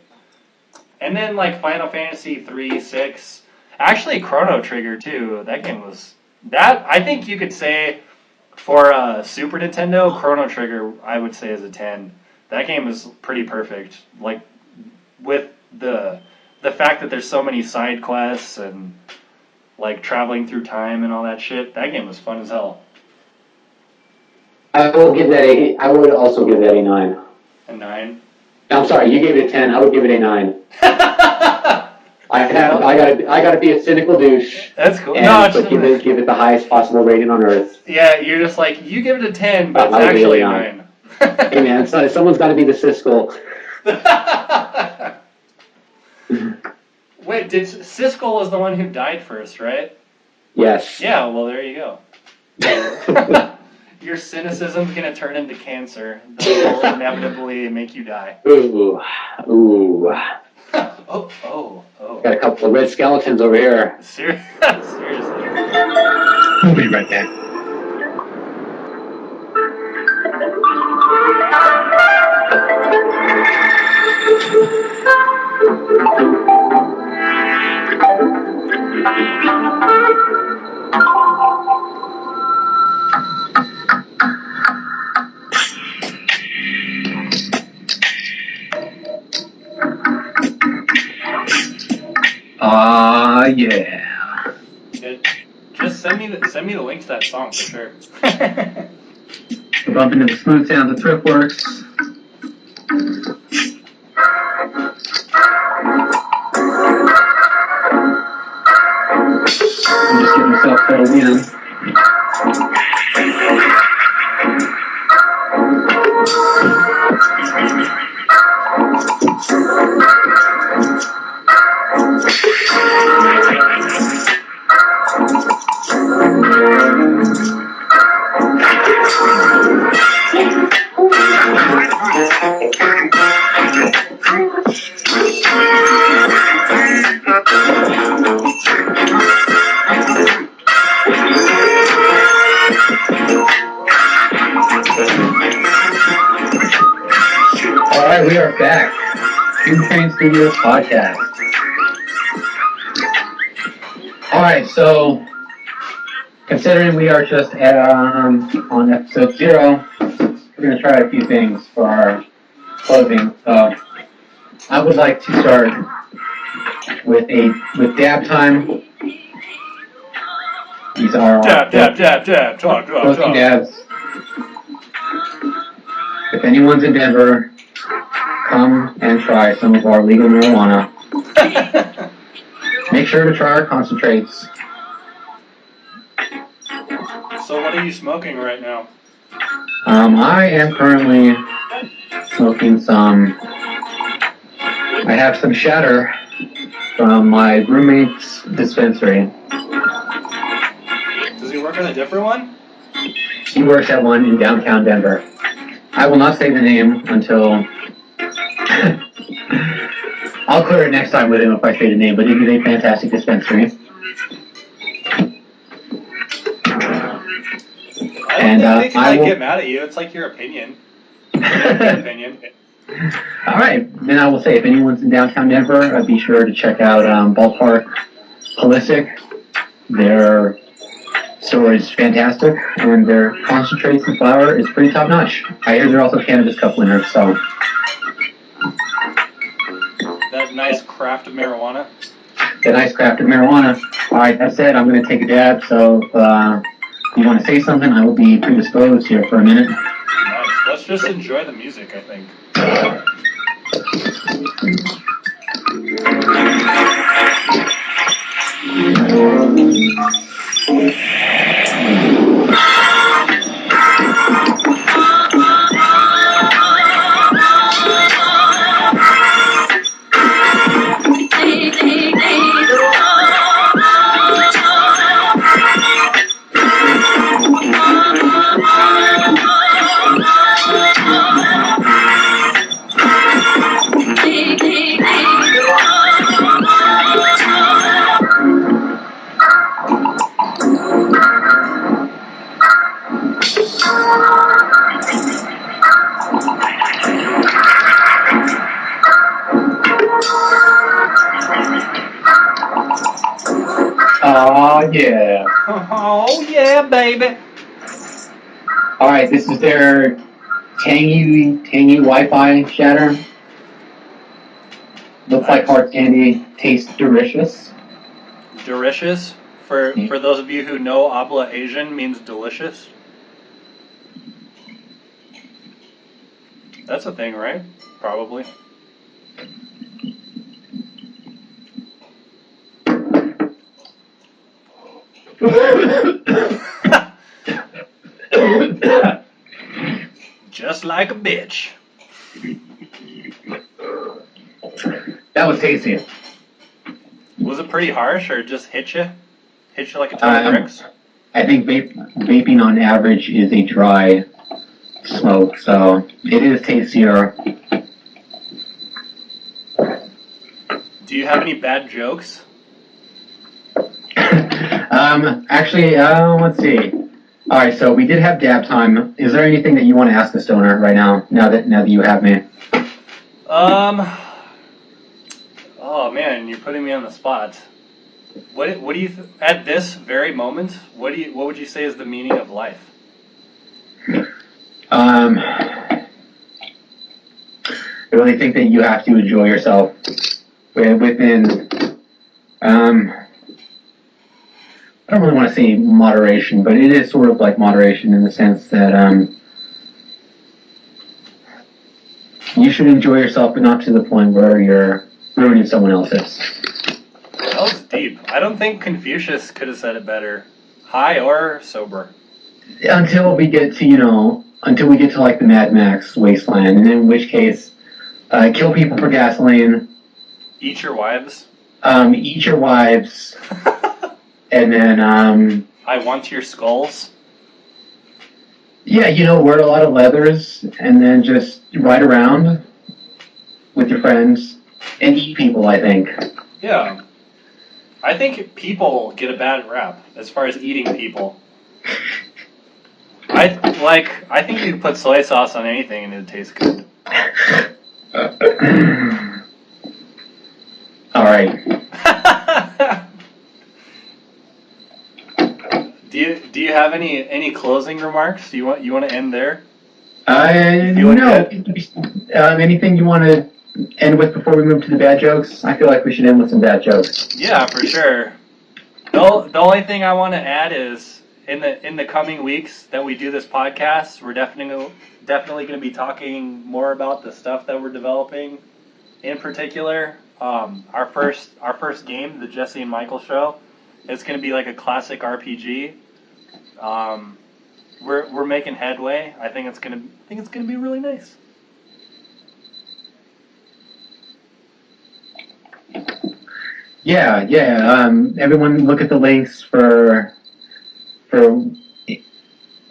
And then, like, Final Fantasy 3/6, actually Chrono Trigger too. That game was I think you could say for Super Nintendo, Chrono Trigger I would say is a 10. That game is pretty perfect. Like, with the fact that there's so many side quests and like traveling through time and all that shit. That game was fun as hell. I would also give that a 9. A 9? I'm sorry, you gave it a 10. I would give it a 9. I gotta be a cynical douche. That's cool. But give it the highest possible rating on Earth. Yeah, you're just like, you give it a 10, but it's actually a 9. Hey man, someone's got to be the Siskel. Wait, Siskel was the one who died first, right? Yes. Yeah. Well, there you go. Your cynicism's gonna turn into cancer. That will inevitably make you die. Ooh. Oh. Got a couple of red skeletons over here. Seriously. We'll be right back. Yeah. Just send me the link to that song for sure. Bump into the smooth sounds of Thriftworks. I'm just getting myself settled in. Alright, we are back. Doomtrain Studios Podcast. Alright, so considering we are just on episode 0, we're going to try a few things for our closing. So I would like to start with dab time. These are Dab, talk. dabs. If anyone's in Denver, come and try some of our legal marijuana. Make sure to try our concentrates. So what are you smoking right now? I am currently smoking some. I have some shatter from my roommate's dispensary. Does he work on a different one? He works at one in downtown Denver. I will not say the name until I'll clear it next time with him if I say the name, but it is a fantastic dispensary. I don't think they can get mad at you. It's like your opinion. opinion. Alright, then I will say, if anyone's in downtown Denver, be sure to check out Ballpark Holistic. Their store is fantastic, and their concentrates and flower is pretty top notch. I hear they're also Cannabis Cup winners, so. That nice craft of marijuana. The nice craft of marijuana. Alright, that said, I'm going to take a dab, so if you want to say something, I will be predisposed here for a minute. Nice. Let's just enjoy the music, I think. Oh, yeah. Oh, yeah, baby. Alright, this is their tangy Wi-Fi shatter. Looks like hard candy, tastes delicious. Delicious? For those of you who know Habla Asian means delicious. That's a thing, right? Probably. Just like a bitch. That was tasty. Was it pretty harsh, or just hit you? Hit you like a ton of bricks? I think vaping on average is a dry smoke, so it is tastier. Do you have any bad jokes? Actually, let's see. Alright, so we did have dab time. Is there anything that you want to ask the stoner right now that you have me? Oh man, you're putting me on the spot. What do you at this very moment? What would you say is the meaning of life? I really think that you have to enjoy yourself within. I don't really want to say moderation, but it is sort of like moderation in the sense that you should enjoy yourself, but not to the point where you're ruining someone else's. That was deep. I don't think Confucius could have said it better. High or sober. until we get to like the Mad Max wasteland, and in which case, kill people for gasoline. Eat your wives. Eat your wives, and then I want your skulls. yeah, wear a lot of leathers, and then just ride around with your friends and eat people. I think. Yeah. I think people get a bad rap as far as eating people. I think you could put soy sauce on anything and it'd taste good. All right. Do you have any closing remarks? You want to end there? No. Anything you want to end with before we move to the bad jokes? I feel like we should end with some bad jokes. Yeah, for sure. The only thing I want to add is in the coming weeks that we do this podcast, we're definitely going to be talking more about the stuff that we're developing. In particular, our first game, the Jesse and Michael show, it's going to be like a classic RPG. We're making headway. I think it's gonna be really nice. Yeah. Everyone, look at the links for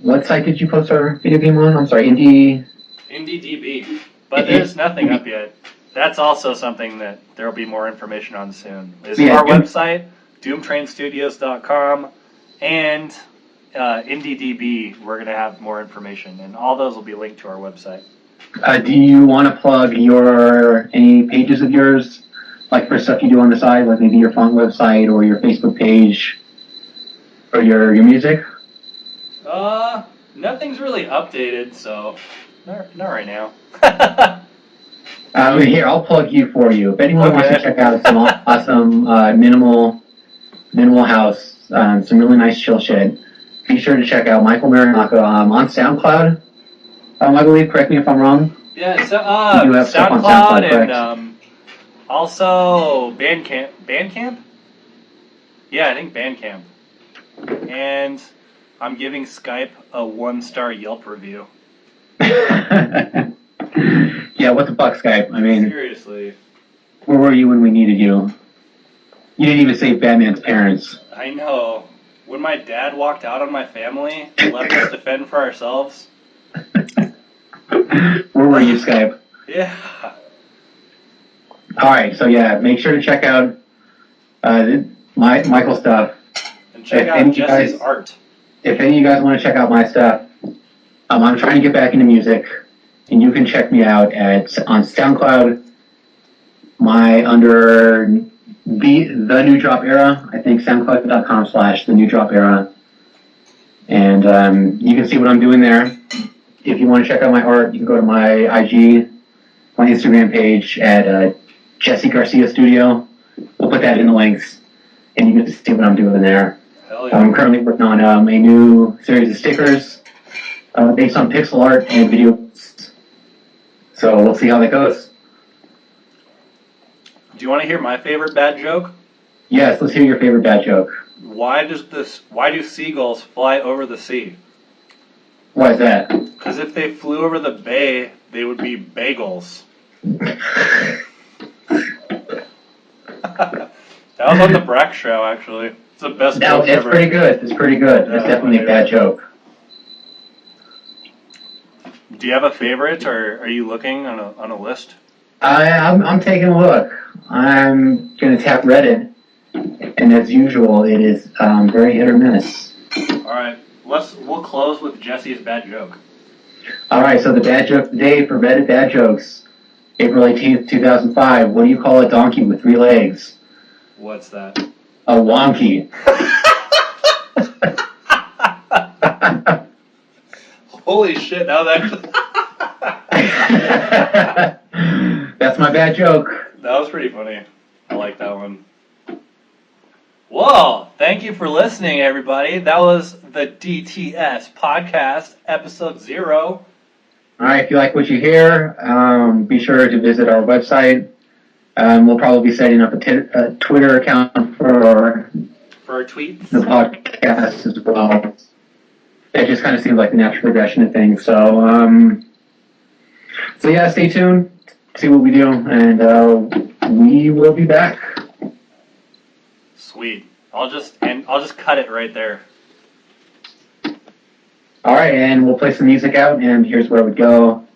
what site did you post our video game on? I'm sorry, IndieDB. But there's nothing up yet. That's also something that there will be more information on soon. Is our website, doomtrainstudios.com, and IndieDB, we're going to have more information, and all those will be linked to our website. Do you want to plug any pages of yours, like for stuff you do on the side, like maybe your font website or your Facebook page or your music? Nothing's really updated, so not right now. Here, I'll plug you for you. If anyone wants to check out some awesome minimal house, some really nice chill shit, be sure to check out Michael Muranaka on SoundCloud. I believe. Correct me if I'm wrong. Yeah, so you have stuff on SoundCloud correct? And also Bandcamp. Bandcamp? Yeah, I think Bandcamp. And I'm giving Skype a 1-star Yelp review. Yeah, what the fuck, Skype? I mean, seriously. Where were you when we needed you? You didn't even save Batman's parents. I know. When my dad walked out on my family and left us to fend for ourselves. Where were you, Skype? Yeah. Alright, so yeah, make sure to check out Michael's stuff. And check out Jesse's art. If any of you guys want to check out my stuff, I'm trying to get back into music, and you can check me out on SoundCloud, under the New Drop Era. I think soundcloud.com/the New Drop Era, and you can see what I'm doing there. If you want to check out my art, you can go to my IG, my Instagram page at Jesse Garcia Studio. We'll put that in the links, and you can see what I'm doing there. Hell yeah. I'm currently working on a new series of stickers based on pixel art and videos. So we'll see how that goes. Do you want to hear my favorite bad joke? Yes, let's hear your favorite bad joke. Why do seagulls fly over the sea? Why is that? Because if they flew over the bay, they would be bagels. That was on the Breck show, actually. It's the best joke ever. Pretty good. It's pretty good. That's definitely a bad joke. Do you have a favorite, or are you looking on a list? I'm taking a look. I'm going to tap Reddit, and as usual, it is very hit or miss. All right, we'll close with Jesse's bad joke. All right, so the bad joke today for Reddit bad jokes, April 18th, 2005. What do you call a donkey with 3 legs? What's that? A wonky. Holy shit! Now that that's my bad joke. That was pretty funny. I like that one. Well, thank you for listening, everybody. That was the DTS podcast, episode 0. All right, if you like what you hear, be sure to visit our website. We'll probably be setting up a Twitter account for our tweets. The podcast as well. That just kind of seems like the natural progression of things. So, so yeah, stay tuned, see what we do, and we will be back. Sweet. I'll just cut it right there. All right, and we'll play some music out, and here's where we go.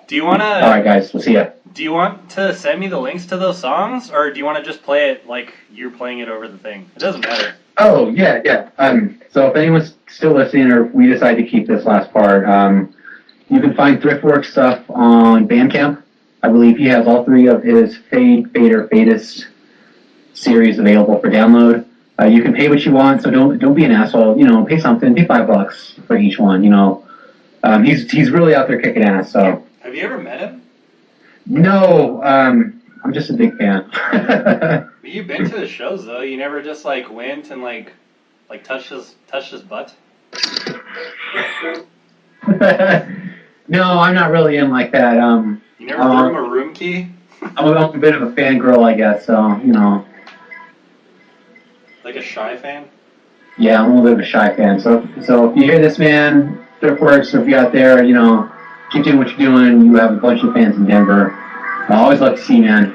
Do you wanna? All right, guys, we'll see ya. Do you want to send me the links to those songs, or do you want to just play it like you're playing it over the thing? It doesn't matter. Oh, yeah. So if anyone's still listening, or if we decide to keep this last part, you can find Thriftworks stuff on Bandcamp. I believe he has all 3 of his Fader, Fadist series available for download. You can pay what you want, so don't be an asshole. You know, pay something. Pay $5 for each one. You know, he's really out there kicking ass. So. Have you ever met him? No, I'm just a big fan. You've been to the shows though. You never just like went and like touched his butt. No, I'm not really in like that. You never threw him a room key. I'm a bit of a fangirl, I guess. So you know. Like a shy fan. Yeah, I'm a little bit of a shy fan. So if you hear this, man, Thriftworks, if you're out there, you know, keep doing what you're doing. You have a bunch of fans in Denver. I always love to see you, man.